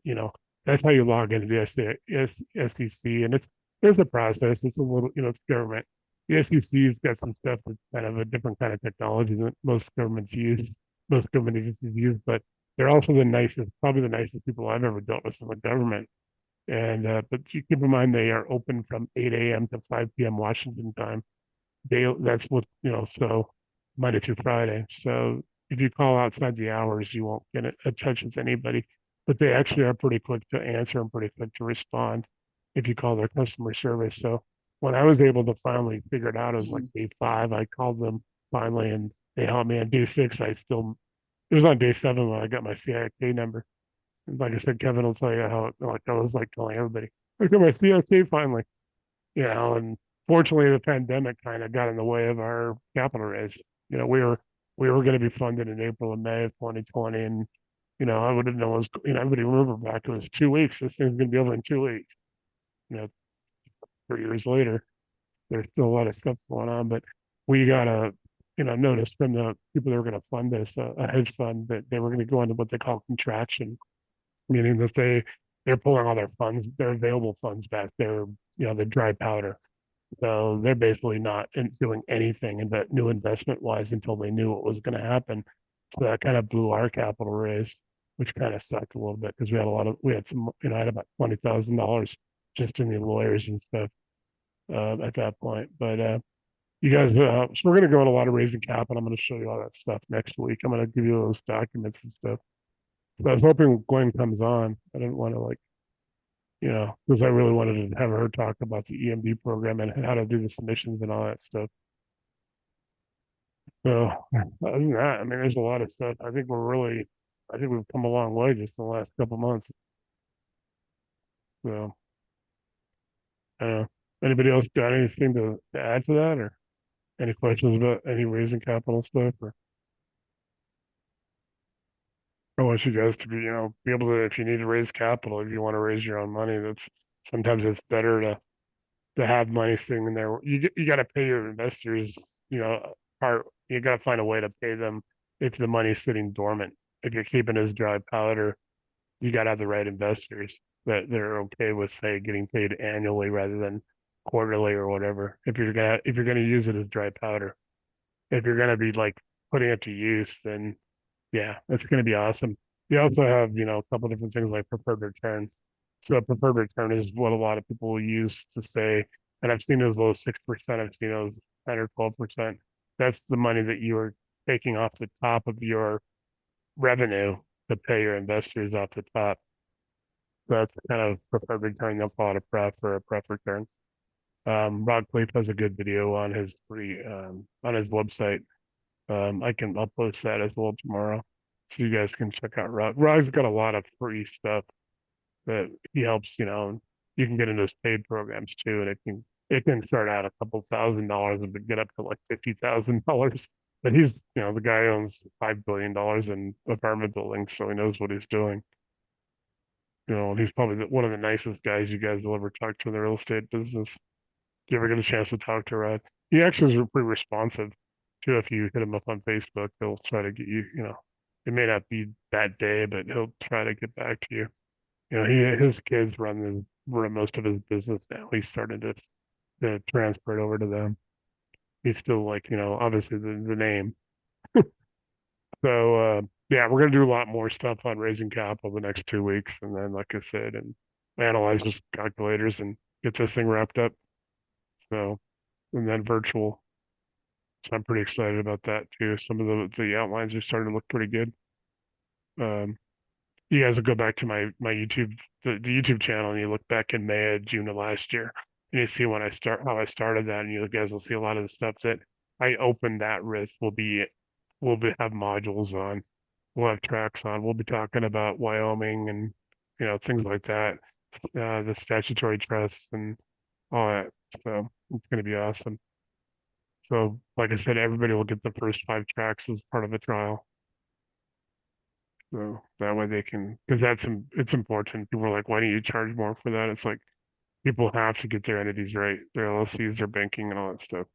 that's how you log into the SEC. And there's a process. It's a little, it's government. The SEC's got some stuff that's kind of a different kind of technology that most government agencies use, but they're also probably the nicest people I've ever dealt with in the government. And but you keep in mind they are open from 8 a.m. to 5 p.m. Washington time. That's what so Monday through Friday. So if you call outside the hours, you won't get a touch with anybody. But they actually are pretty quick to answer and pretty quick to respond if you call their customer service. So when I was able to finally figure it out, it was like day 5. I called them finally, and they helped me. On day 6, it was on day 7 when I got my CIK number. And like I said, Kevin will tell you how I was like telling everybody, I got my CIK finally, and fortunately the pandemic kind of got in the way of our capital raise. We were going to be funded in April and May of 2020, and I would have known everybody remember back, it was 2 weeks. This thing's going to be over in 2 weeks. 3 years later, there's still a lot of stuff going on, but we got a notice from the people that were going to fund this, a hedge fund, that they were going to go into what they call contraction, meaning that they're pulling all their funds, their available funds back, the dry powder. So they're basically not doing anything in that new investment wise until they knew what was going to happen. So that kind of blew our capital raise, which kind of sucked a little bit because we had some, I had about $20,000 just in the lawyers and stuff at that point. But you guys, so we're going to go on a lot of raising capital. I'm going to show you all that stuff next week. I'm going to give you those documents and stuff. So I was hoping Gwen comes on. I didn't want to because I really wanted to have her talk about the EMD program and how to do the submissions and all that stuff. So other than that, I mean, there's a lot of stuff. I think we've come a long way just in the last couple months. So, anybody else got anything to add to that, or any questions about any raising capital stuff, or? I want you guys to be able to, if you need to raise capital, if you want to raise your own money, sometimes it's better to have money sitting in there. You got to pay your investors, you got to find a way to pay them if the money's sitting dormant. If you're keeping as dry powder, you got to have the right investors. that they're okay with, say, getting paid annually rather than quarterly or whatever. If you're gonna use it as dry powder, if you're gonna be like putting it to use, then yeah, it's gonna be awesome. You also have, a couple different things like preferred return. So a preferred return is what a lot of people use to say, and I've seen as low as 6%, I've seen those 10 or 12%. That's the money that you are taking off the top of your revenue to pay your investors off the top. That's kind of preferred return. They'll call it a pref or a pref return. Rod Cleef has a good video on his on his website. I'll post that as well tomorrow, so you guys can check out Rod. Rod's got a lot of free stuff that he helps. You can get into his paid programs too, and it can start out a couple $1,000s and get up to like $50,000. But he's, the guy owns $5 billion in apartment buildings, so he knows what he's doing. And he's probably one of the nicest guys you guys will ever talk to in the real estate business. If you ever get a chance to talk to Rod, he actually is pretty responsive too. If you hit him up on Facebook, he'll try to get you. It may not be that day, but he'll try to get back to you. His kids run most of his business now. He's starting to transfer it over to them. He's still like, obviously the name. So yeah, we're gonna do a lot more stuff on raising capital the next 2 weeks, and then like I said, and analyze those calculators and get this thing wrapped up. So, and then virtual. So I'm pretty excited about that too. Some of the outlines are starting to look pretty good. You guys will go back to my YouTube the YouTube channel and you look back in May or June of last year and you see how I started that, and you guys will see a lot of the stuff that I opened that with have modules on. We'll have tracks on. We'll be talking about Wyoming and things like that, the statutory trusts and all that. So it's going to be awesome. So, like I said, everybody will get the first 5 tracks as part of the trial. So that way they can, because it's important. People are like, why don't you charge more for that? It's like people have to get their entities right, their LLCs, their banking, and all that stuff.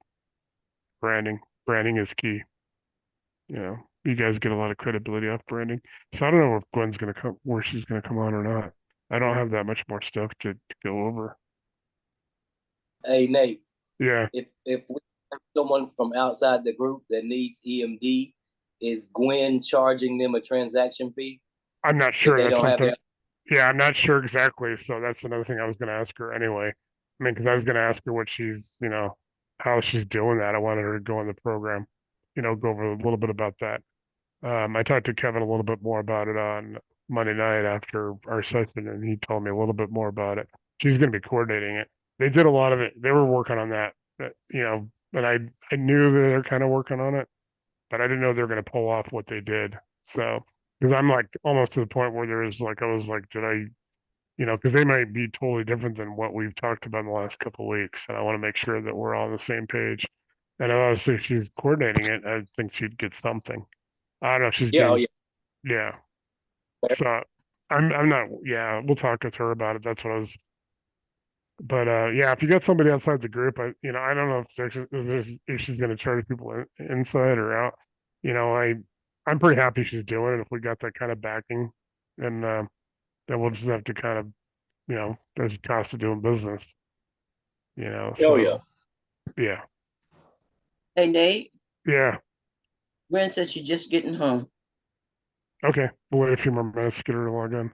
Branding is key. You guys get a lot of credibility off branding. So I don't know if Gwen's gonna come, where she's gonna come on or not. I don't have that much more stuff to go over. Hey, Nate, Yeah, if we have someone from outside the group that needs EMD, is Gwen charging them a transaction fee I'm not if sure. they That's don't have something. that? Yeah, I'm not sure exactly. So that's another thing I was gonna ask her anyway. I mean, because I was gonna ask her what she's, how she's doing that. I wanted her to go in the program, go over a little bit about that. I talked to Kevin a little bit more about it on Monday night after our session, and he told me a little bit more about it. She's going to be coordinating it. They did a lot of it. They were working on that, but I knew that they're kind of working on it, but I didn't know they were going to pull off what they did. So, because I'm like almost to the point where I was like, did I, because they might be totally different than what we've talked about in the last couple of weeks, and I want to make sure that we're all on the same page. And obviously, if she's coordinating it, I think she'd get something. I don't know if she's Yeah, oh getting, yeah. yeah. So I'm not, yeah, we'll talk with her about it. That's what I was, but yeah, if you got somebody outside the group, I don't know if she's going to charge people inside or out. I'm pretty happy she's doing it. If we got that kind of backing, and then we'll just have to kind of, there's a cost of doing business, Oh yeah. so yeah, Hey, Nate, yeah. Gwen says she's just getting home. Okay, we'll wait a few more minutes to get her to log in.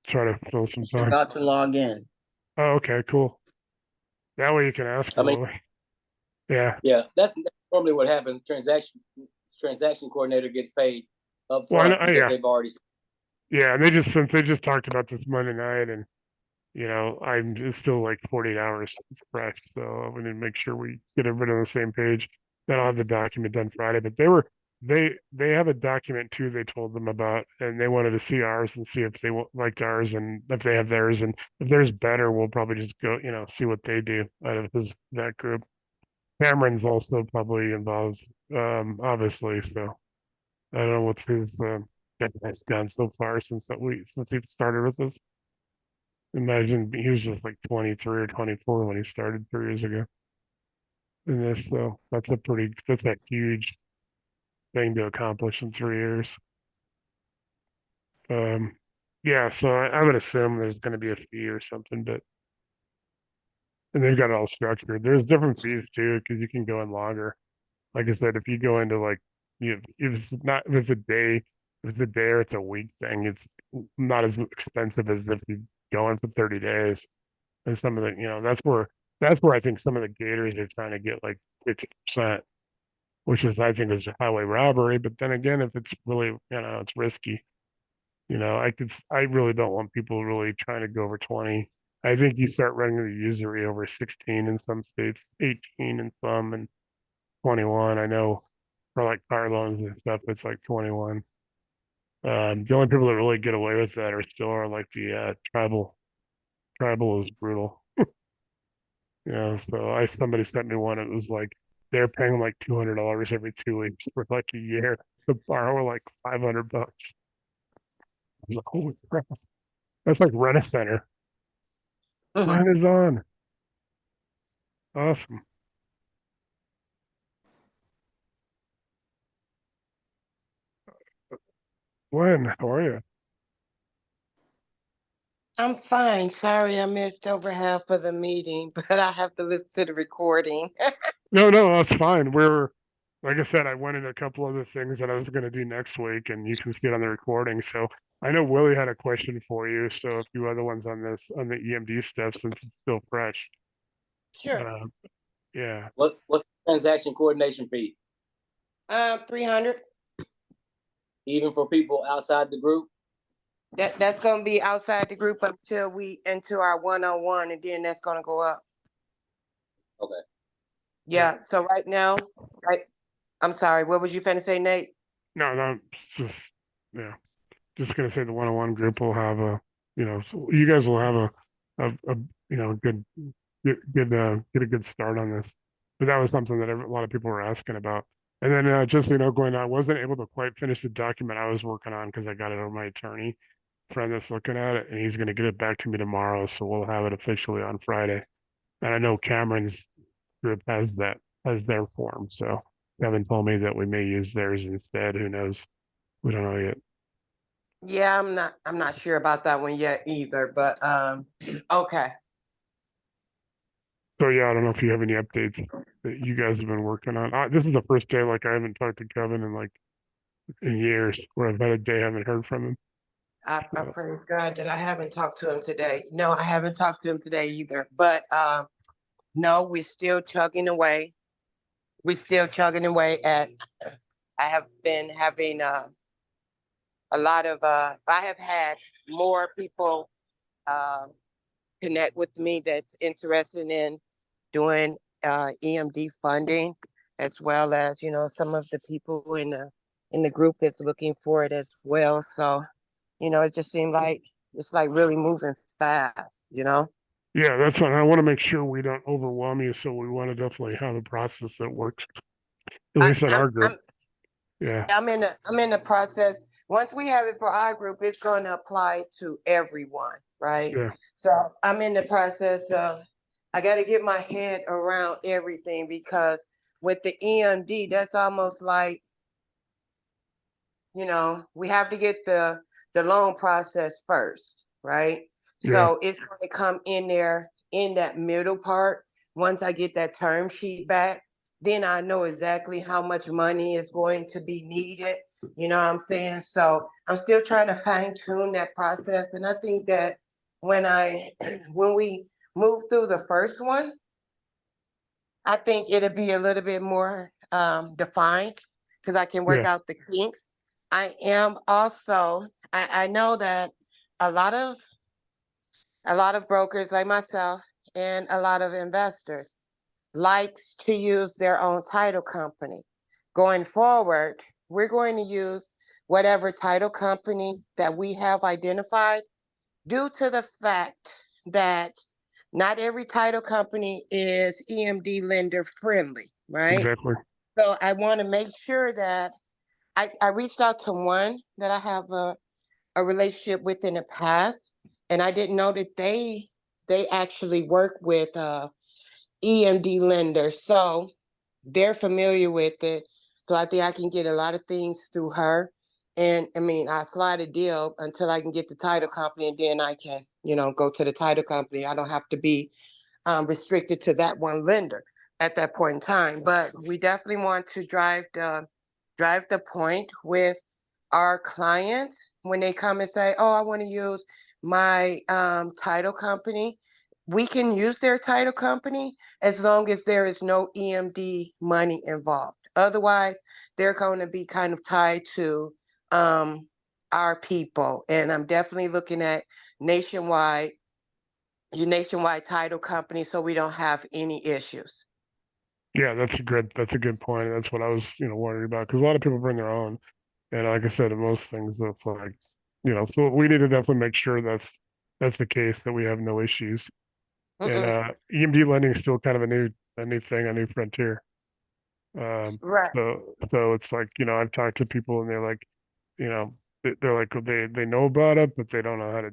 Try to fill some She's time. about to log in. Oh, okay, cool. That way you can ask I her. mean, Yeah. yeah, that's normally what happens. Transaction coordinator gets paid up Well, front because yeah, they've already. yeah, and since they just talked about this Monday night, and it's still like 48 hours fresh, so we need to make sure we get everybody on the same page. Then I'll have the document done Friday, but they have a document too. They told them about, and they wanted to see ours and see if they liked ours and if they have theirs, and if theirs better, we'll probably just go, see what they do out of that group. Cameron's also probably involved, obviously. So I don't know what's his has done so far since he started with us. Imagine he was just like 23 or 24 when he started 3 years ago. In this, so that's a huge thing to accomplish in 3 years. Um, Yeah, so I would assume there's going to be a fee or something, but and they've got it all structured. There's different fees too because you can go in longer. Like I said, if you go into like if it's not if it's a day, if it's a day or it's a week thing, it's not as expensive as if you go in for 30 days. And some of the that's where I think some of the gators are trying to get like 50%, which is I think is highway robbery. But then again, if it's really it's risky. I really don't want people really trying to go over 20. I think you start running the usury over 16 in some states, 18 in some, and 21. I know for like car loans and stuff, it's like 21. The only people that really get away with that are still are like the tribal. Tribal is brutal. So somebody sent me one. It was like they're paying like $200 every 2 weeks for like a year to borrow like $500. I was like, holy crap. That's like rent a center. Rent is on. Awesome. Gwen, how are you? I'm fine. Sorry I missed over half of the meeting, but I have to listen to the recording. No, that's fine. Like I said, I went into a couple other things that I was going to do next week, and you can see it on the recording. So I know Willie had a question for you. So a few other ones on on the EMD stuff since it's still fresh. Sure. Yeah. What's the transaction coordination fee? 300. Even for people outside the group? That's gonna be outside the group until we into our one-on-one, and then that's gonna go up. Okay. Yeah. So right now, I'm sorry. What was you finna say, Nate? No, just yeah. Just gonna say the one-on-one group will have so you guys will have a good get a good start on this. But that was something that a lot of people were asking about. And then just Gwen, I wasn't able to quite finish the document I was working on because I got it over my attorney friend that's looking at it, and he's going to get it back to me tomorrow, so we'll have it officially on Friday. And I know Cameron's group has their form, so Kevin told me that we may use theirs instead. Who knows? We don't know yet. Yeah, I'm not sure about that one yet either, but okay. So yeah, I don't know if you have any updates that you guys have been working on. This is the first day like I haven't talked to Kevin in like in years, where I've had a day I haven't heard from him. I praise God that I haven't talked to him today. No, I haven't talked to him today either. But no, we're still chugging away. We're still chugging away at I have been having a lot of I have had more people connect with me that's interested in doing EMD funding, as well as some of the people in the group is looking for it as well. So it just seemed like it's like really moving fast. Yeah, that's what I want to make sure we don't overwhelm you. So we want to definitely have a process that works, at I, least in our group. Yeah. I'm in the process. Once we have it for our group, it's going to apply to everyone, right? Yeah. So I'm in the process of I got to get my head around everything, because with the EMD, that's almost like we have to get the loan process first, right? Yeah. So it's going to come in there in that middle part. Once I get that term sheet back, then I know exactly how much money is going to be needed. You know what I'm saying? So I'm still trying to fine tune that process. And I think that when when we move through the first one, I think it'll be a little bit more defined, because I can work Yeah. out the kinks. I am also, I know that a lot of brokers like myself and a lot of investors likes to use their own title company. Going forward, we're going to use whatever title company that we have identified, due to the fact that not every title company is EMD lender friendly, right? Exactly. So I want to make sure that I reached out to one that I have a relationship with in the past, and I didn't know that they actually work with EMD lenders, so they're familiar with it. So I think I can get a lot of things through her. And I mean, I slide a deal until I can get the title company, and then I can, go to the title company. I don't have to be restricted to that one lender at that point in time. But we definitely want to drive the point with our clients when they come and say, "Oh, I want to use my title company." We can use their title company as long as there is no EMD money involved. Otherwise, they're going to be kind of tied to um, our people. And I'm definitely looking at nationwide your nationwide title company so we don't have any issues. Yeah, that's a good point. That's what I was, worried about because a lot of people bring their own. And like I said, in most things, that's like, so we need to definitely make sure that's the case, that we have no issues. And Mm-mm. EMD lending is still kind of a new thing, a new frontier. Um, Right. so it's like, I've talked to people and they're like, they're like they know about it, but they don't know how to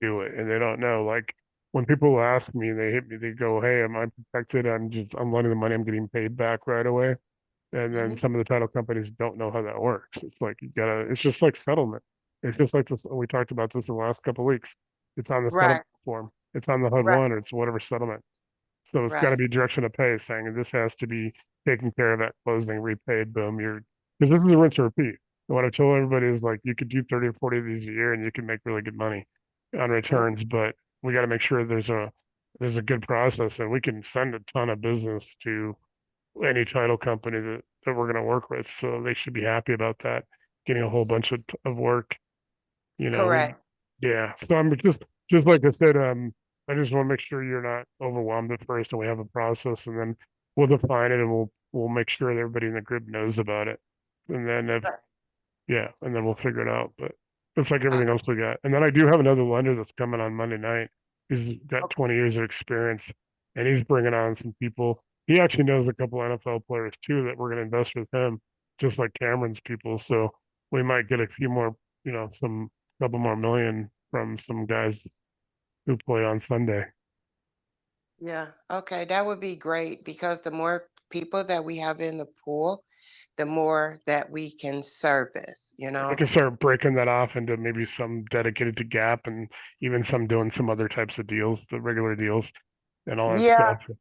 do it, and they don't know. Like when people ask me, they hit me, they go, "Hey, am I protected? I'm lending the money, I'm getting paid back right away." And then Hmm. some of the title companies don't know how that works. It's like it's just like settlement. It's just like this. We talked about this in the last couple of weeks. It's on the Right. settlement form. It's on the HUD Right. one, or it's whatever settlement. So it's got to Right. be direction of pay saying this has to be taken care of at closing, repaid, boom. Because this is a rinse and repeat. And what I tell everybody is like you could do 30 or 40 of these a year and you can make really good money on Mhm. returns, but we got to make sure there's a good process, and we can send a ton of business to any title company that we're going to work with. So they should be happy about that, getting a whole bunch of work, we, Correct. yeah. So I'm just like I said, I just want to make sure you're not overwhelmed at first, and we have a process, and then we'll define it, and we'll make sure that everybody in the group knows about it, and then if Right. yeah, and then we'll figure it out. But it's like Uh, everything else we got. And then I do have another lender that's coming on Monday night. He's got okay. 20 years of experience, and he's bringing on some people. He actually knows a couple NFL players too that we're going to invest with him, just like Cameron's people. So we might get a few more, some couple more million from some guys who play on Sunday. Yeah. Okay. That would be great because the more people that we have in the pool, the more that we can service, you We know? can start breaking that off into maybe some dedicated to Gap, and even some doing some other types of deals, the regular deals and all that Yeah. stuff.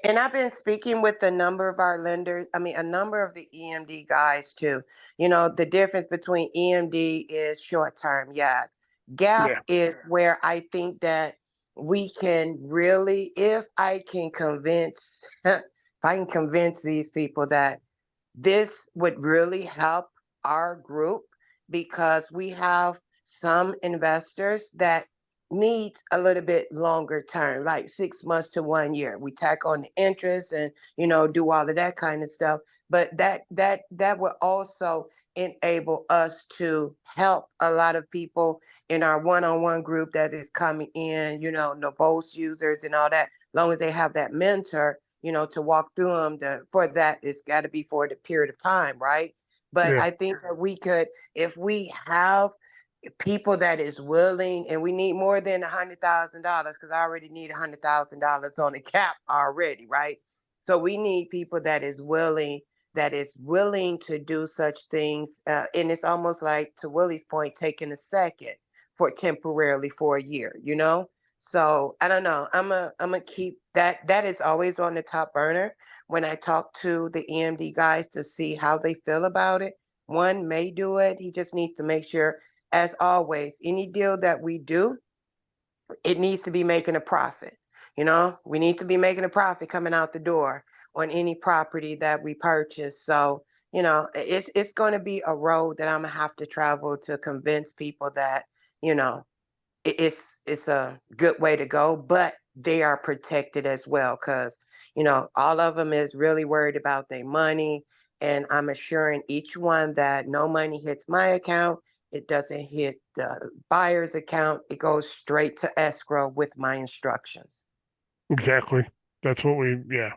And I've been speaking with a number of our lenders, I mean, a number of the EMD guys too. The difference between EMD is short term, yes. Gap Yeah. is where I think that we can really, if I can convince, if I can convince these people that this would really help our group because we have some investors that needs a little bit longer term, like 6 months to 1 year. We tack on the interest and do all of that kind of stuff. But that will also enable us to help a lot of people in our one-on-one group that is coming in, Novos users and all that, long as they have that mentor to walk through them. For that, it's got to be for the period of time, right? But Yeah. I think that we could, if we have people that is willing, and we need more than $100,000 because I already need $100,000 on the cap already, right? So we need people that is willing to do such things, and it's almost like to Willie's point, taking a second for temporarily for a year. So I don't know. I'm a keep that. That is always on the top burner when I talk to the EMD guys to see how they feel about it. One may do it. He just needs to make sure, as always, any deal that we do, it needs to be making a profit. We need to be making a profit coming out the door on any property that we purchase. So, it's going to be a road that I'm gonna have to travel to convince people that, you know, it's a good way to go, but they are protected as well because all of them is really worried about their money, and I'm assuring each one that no money hits my account. It doesn't hit the buyer's account. It goes straight to escrow with my instructions. Exactly. That's what yeah.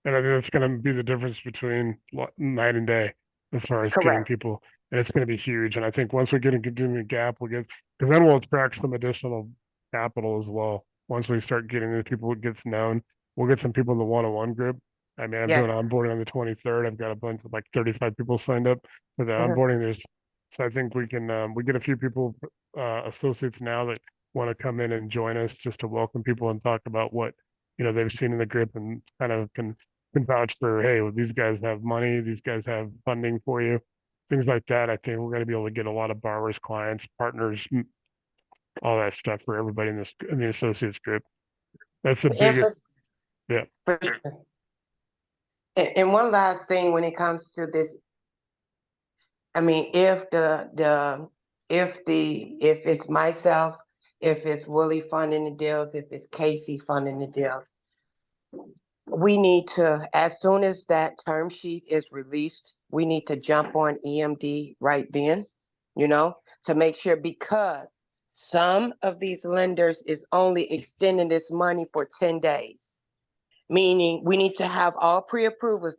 And I think that's going to be the difference between night and day as far as getting Correct. people. And it's going to be huge. And I think once we get into the gap, because then we'll attract some additional capital as well. Once we start getting the people who gets known, we'll get some people in the one-on-one group. I mean, I'm Yes. doing onboarding on the 23rd. I've got a bunch of like 35 people signed up for the Mhm. onboarding. So I think we get a few people, associates now that want to come in and join us just to welcome people and talk about what, they've seen in the group and kind of can vouch for, hey, well, these guys have money, these guys have funding for you, things like that. I think we're going to be able to get a lot of borrowers, clients, partners, all that stuff for everybody in the associates group. That's the biggest. Yeah. For sure. And one last thing when it comes to this, I mean, if it's myself, if it's Willie funding the deals, if it's Casey funding the deals, we need to, as soon as that term sheet is released, we need to jump on EMD right then, to make sure, because some of these lenders is only extending this money for 10 days, meaning we need to have all pre-approvals.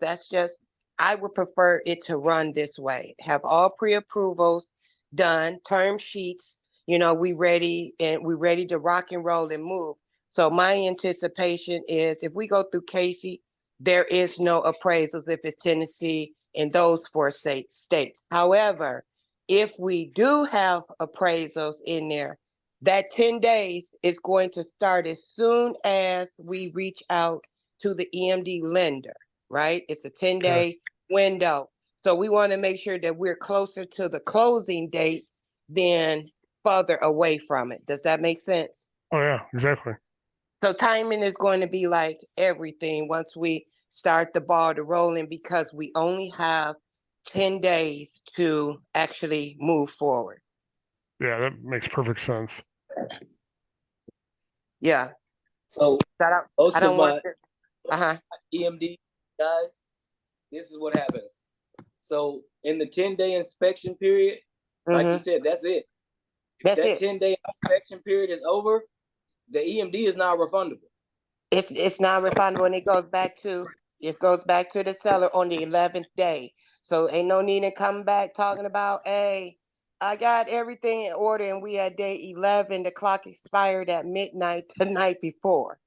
I would prefer it to run this way. Have all pre-approvals done, term sheets, we ready to rock and roll and move. So my anticipation is if we go through Casey, there is no appraisals if it's Tennessee and those 4 states. However, if we do have appraisals in there, that 10 days is going to start as soon as we reach out to the EMD lender, right? It's a 10-day window. So we want to make sure that we're closer to the closing date than further away from it. Does that make sense? Oh yeah, exactly. So timing is going to be like everything once we start the ball to rolling, because we only have 10 days to actually move forward. Yeah, that makes perfect sense. Yeah. So I most don't of want my to, EMD guys, this is what happens. So in the 10-day inspection period, like you said, that's it. If That's that it. 10-day inspection period is over, the EMD is not refundable. It's not refundable, and it goes back to the seller on the 11th day. So ain't no need in coming back talking about, hey, I got everything in order and we at day 11. The clock expired at midnight the night before.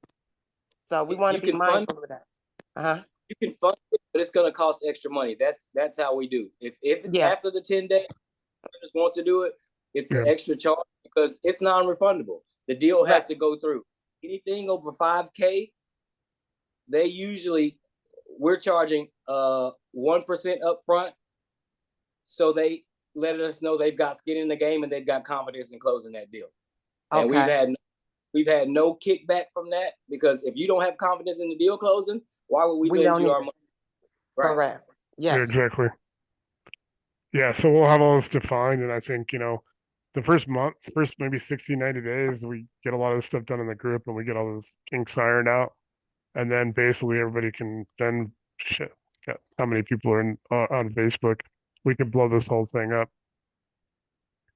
So we want to be mindful of that. You can fund it, but it's going to cost extra money. That's how we do. If it's after the 10 days, just wants to do it, it's an extra charge because it's non-refundable. The deal has to go through. Anything over 5K, we're charging 1% up front. So they let us know they've got skin in the game and they've got confidence in closing that deal. And we've had no kickback from that, because if you don't have confidence in the deal closing, why would we lend you our money? Right. Correct. Yes. Yeah, exactly. Yeah, so we'll have all this defined, and I think, the first maybe 60, 90 days, we get a lot of this stuff done in the group and we get all those kinks ironed out. And then basically everybody can then how many people are on Facebook, we can blow this whole thing up.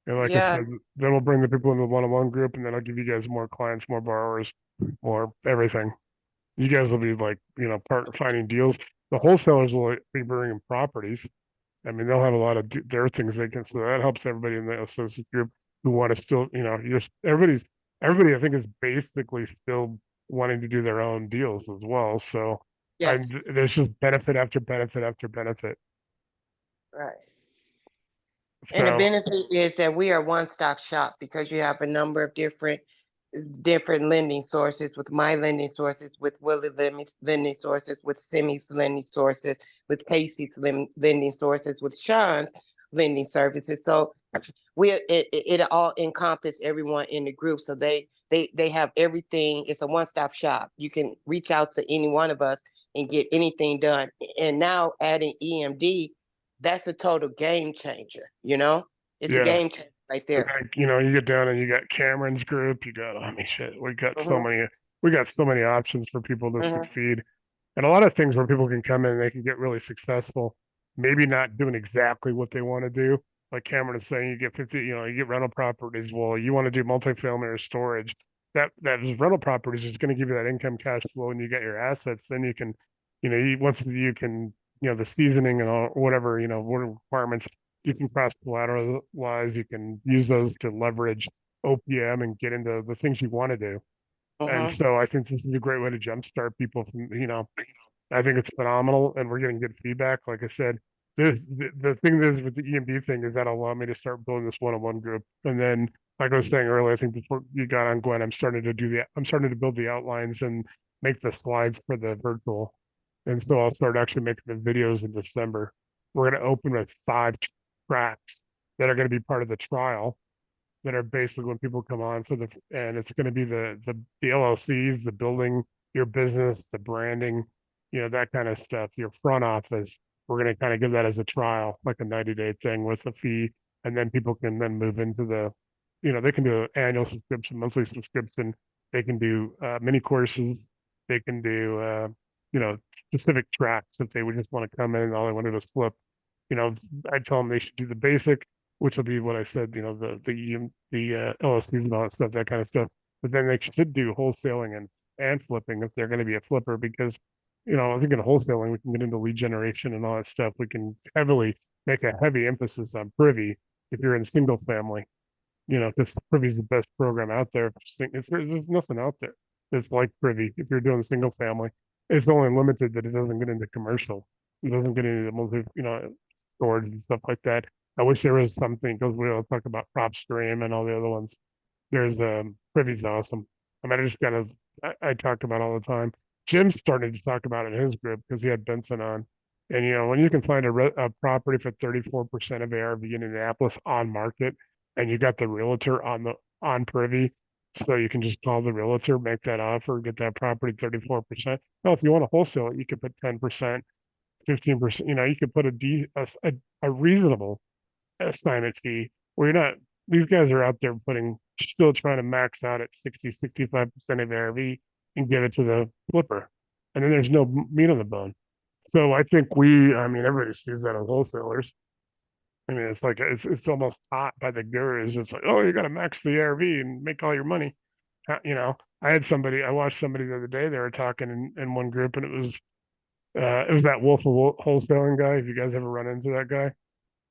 And like I said, then we'll bring the people into the one-on-one group, and then I'll give you guys more clients, more borrowers, more everything. You guys will be like, finding deals. The wholesalers will be bringing properties. I mean, they'll have a lot of their things they can, so that helps everybody in the associate group who want to still, everybody I think is basically still wanting to do their own deals as well. So there's just benefit after benefit after benefit. Right. And the benefit is that we are one-stop shop, because you have a number of different lending sources, with my lending sources, with Willie lending sources, with Simi's lending sources, with Casey's lending sources, with Sean's lending services. So it all encompass everyone in the group. So they have everything. It's a one-stop shop. You can reach out to any one of us and get anything done. And now adding EMD, that's a total game changer. It's a game changer right there. You get down and you got Cameron's group, you got, I mean, shit, we got so many options for people to succeed. And a lot of things where people can come in and they can get really successful, maybe not doing exactly what they want to do. Like Cameron is saying, you get 50, you get rental properties. Well, you want to do multifamily or storage. That rental properties is going to give you that income cash flow, and you get your assets. Then you can, once you can, the seasoning and all, whatever, what requirements, you can cross collateralize, you can use those to leverage OPM and get into the things you want to do. And so I think this is a great way to jumpstart people from, I think it's phenomenal, and we're getting good feedback. Like I said, the thing is with the EMD thing is that allow me to start building this one-on-one group. And then, like I was saying earlier, I think before you got on, Gwen, I'm starting to build the outlines and make the slides for the virtual. And so I'll start actually making the videos in December. We're going to open with 5 tracks that are going to be part of the trial, that are basically when people come on for the, and it's going to be the LLCs, the building your business, the branding, that kind of stuff, your front office. We're going to kind of give that as a trial, like a 90-day thing with a fee, and then people can then move into they can do an annual subscription, monthly subscription. They can do mini courses. They can do specific tracks if they would just want to come in and all they wanted to flip. I tell them they should do the basic, which will be what I said, the LLCs and all that stuff, that kind of stuff. But then they should do wholesaling and flipping if they're going to be a flipper, because I think in wholesaling we can get into lead generation and all that stuff. We can make a heavy emphasis on privy if you're in single family, because privy is the best program out there. There's nothing out there that's like privy if you're doing single family. It's only limited that it doesn't get into commercial. It doesn't get into multi, storage and stuff like that. I wish there was something, because we all talk about prop stream and all the other ones. There's Privy's awesome. I mean, I talk about all the time. Jim started to talk about it in his group because he had Benson on. And when you can find a property for 34% of ARV in Indianapolis on market, and you got the realtor on Privy, so you can just call the realtor, make that offer, get that property 34%. Well, if you want to wholesale it, you could put 10%, 15%. You could put a reasonable assignment fee where you're not, these guys are out there still trying to max out at 65% of ARV and give it to the flipper. And then there's no meat on the bone. So I think everybody sees that as wholesalers. I mean, it's like, it's almost taught by the gurus. It's like, oh, you got to max the ARV and make all your money. I watched somebody the other day, they were talking in one group, and it was that Wolf of Wholesaling guy. If you guys ever run into that guy,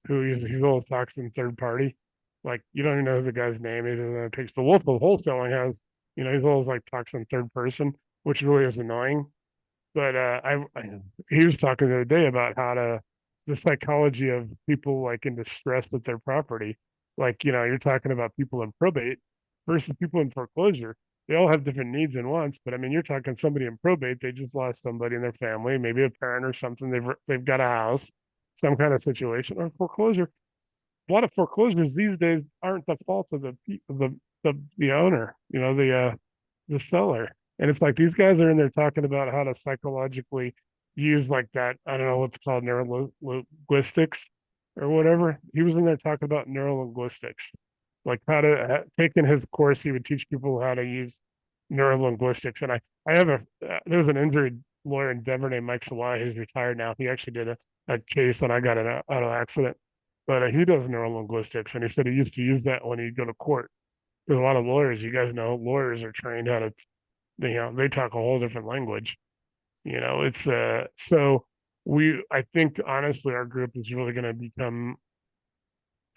he's always talks in third party. Like, you don't even know who the guy's name is. And then it takes the Wolf of Wholesaling has, he's always like talks in third person, which really is annoying. But he was talking the other day about the psychology of people like in distress with their property. Like, you're talking about people in probate versus people in foreclosure. They all have different needs and wants, but I mean, you're talking somebody in probate, they just lost somebody in their family, maybe a parent or something. They've got a house, some kind of situation, or foreclosure. A lot of foreclosures these days aren't the fault of the owner, the seller. And it's like these guys are in there talking about how to psychologically use like that. I don't know what's called neurolinguistics or whatever. He was in there talking about neurolinguistics, like how to take in his course. He would teach people how to use neurolinguistics. And there was an injured lawyer in Denver named Mike Sawai, who's retired now. He actually did a case when I got in an auto accident, but he does neurolinguistics, and he said he used to use that when he'd go to court. There's a lot of lawyers, you guys know, lawyers are trained how to, they talk a whole different language. It's so I think honestly our group is really going to become,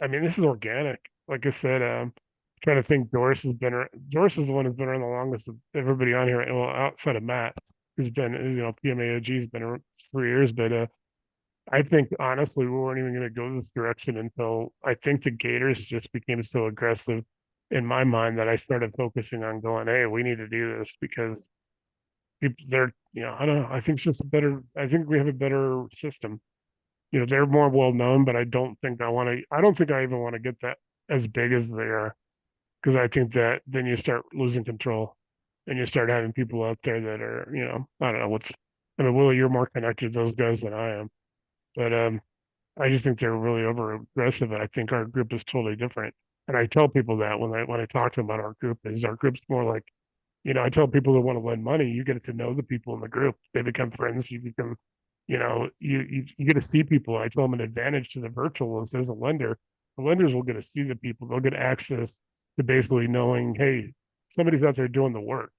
I mean, this is organic. Like I said, trying to think, Doris is the one who's been around the longest of everybody on here. Well, outside of Matt, who's been, PMAOG has been around 3 years, but I think honestly we weren't even going to go this direction until I think the Gators just became so aggressive in my mind that I started focusing on going, hey, we need to do this because they're, I don't know. I think I think we have a better system. They're more well known, but I don't think I even want to get that as big as they are, because I think that then you start losing control and you start having people out there that are, I don't know Willie, you're more connected to those guys than I am, but I just think they're really over aggressive, and I think our group is totally different. And I tell people that when I talk to them about our group's more like, I tell people that want to lend money, you get to know the people in the group. They become friends. You become, you get to see people. I tell them an advantage to the virtual is as a lender, the lenders will get to see the people. They'll get access to basically knowing, hey, somebody's out there doing the work.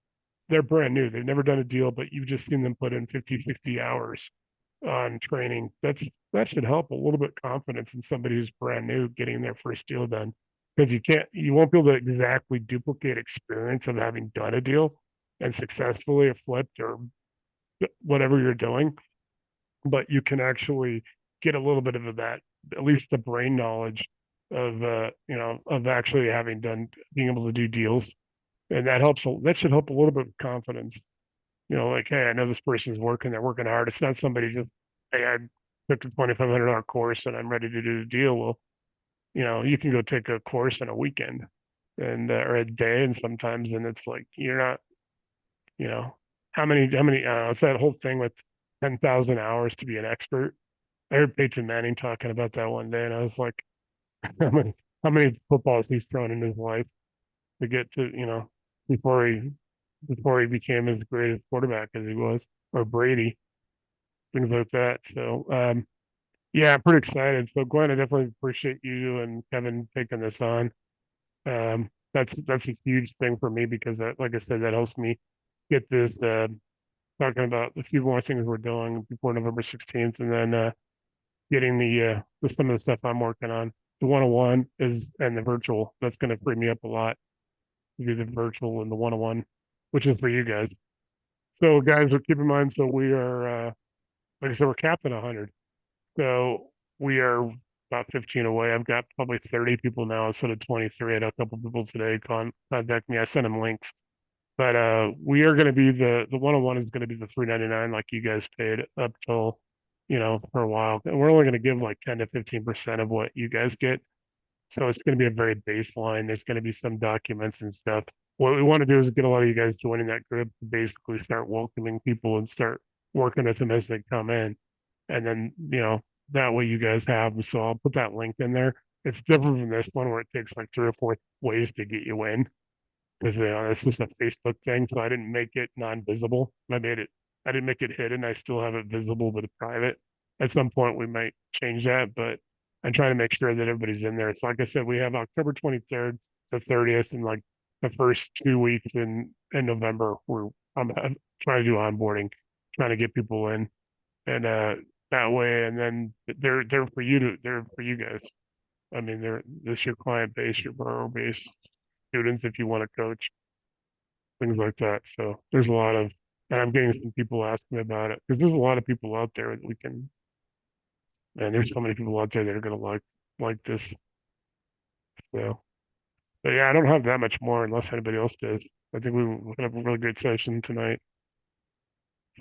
They're brand new. They've never done a deal, but you've just seen them put in 50, 60 hours on training. That should help a little bit confidence in somebody who's brand new getting their first deal done. Because you won't be able to exactly duplicate experience of having done a deal and successfully or flipped or whatever you're doing, but you can actually get a little bit of that, at least the brain knowledge of of actually being able to do deals. And that should help a little bit with confidence. Like, hey, I know this person's they're working hard. It's not somebody just, hey, I took a $2,500 course and I'm ready to do the deal. Well, you can go take a course in a weekend or a day, and sometimes, and it's like, you're not, it's that whole thing with 10,000 hours to be an expert. I heard Peyton Manning talking about that one day, and I was like, how many footballs he's thrown in his life to get to, before he became as great a quarterback as he was, or Brady, things like that. So, yeah, I'm pretty excited. So, Gwen, I definitely appreciate you and Kevin taking this on. That's a huge thing for me because that, like I said, that helps me get this talking about a few more things we're doing before November 16th, and then getting the some of the stuff I'm working on. The 101 and the virtual. That's going to free me up a lot to do the virtual and the 101, which is for you guys. So, guys, keep in mind. So we are, like I said, we're capped at 100. So we are about 15 away. I've got probably 30 people now instead of 23. I had a couple people today contact me. I sent them links. But we are going to be the 101 is going to be the $3.99 like you guys paid up till, for a while. And we're only going to give like 10 to 15% of what you guys get. So it's going to be a very baseline. There's going to be some documents and stuff. What we want to do is get a lot of you guys joining that group to basically start welcoming people and start working with them as they come in. And then, that way you guys have. So I'll put that link in there. It's different from this one where it takes like 3 or 4 ways to get you in. Because it's just a Facebook thing. So I didn't make it non-visible. I didn't make it hidden. I still have it visible, but private. At some point we might change that, but I'm trying to make sure that everybody's in there. It's like I said, we have October 23rd to 30th, and like the first 2 weeks in November, I'm trying to do onboarding, trying to get people in, and that way, and then they're for you guys. I mean, this your client base, your borrower base, students if you want to coach, things like that. So there's a lot of, and I'm getting some people asking me about it because there's a lot of people out there that we can, and there's so many people out there that are gonna like this. So, but yeah, I don't have that much more unless anybody else does. I think we're gonna have a really great session tonight.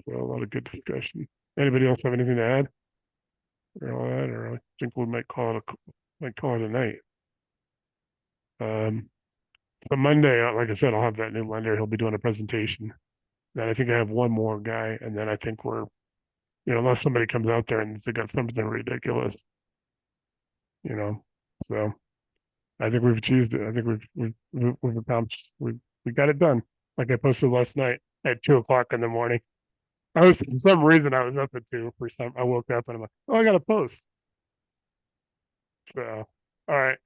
So a lot of good discussion. Anybody else have anything to add? Or all that, or I think we might call it a night. But Monday, like I said, I'll have that new lender. He'll be doing a presentation. Then I think I have one more guy, and then I think we're, unless somebody comes out there and they got something ridiculous, So I think we've achieved it. I think we've accomplished. We got it done. Like I posted last night at 2:00 in the morning. For some reason I was up at 2. I woke up and I'm like, oh, I got to post. So, all right.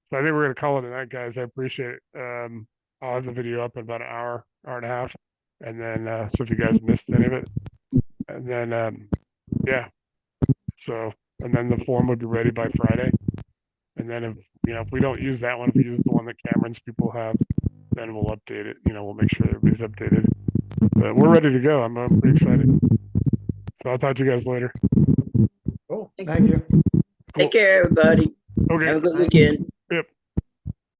So I think we're gonna call it a night, guys. I appreciate it. I'll have the video up in about an hour and a half, and then so if you guys missed any of it, and then yeah. So and then the form would be ready by Friday, and then if we don't use that one, if we use the one that Cameron's people have, then we'll update it. We'll make sure everybody's updated. But we're ready to go. I'm pretty excited. So I'll talk to you guys later. Cool. Thank you. Take care, everybody. Okay. Have a good weekend.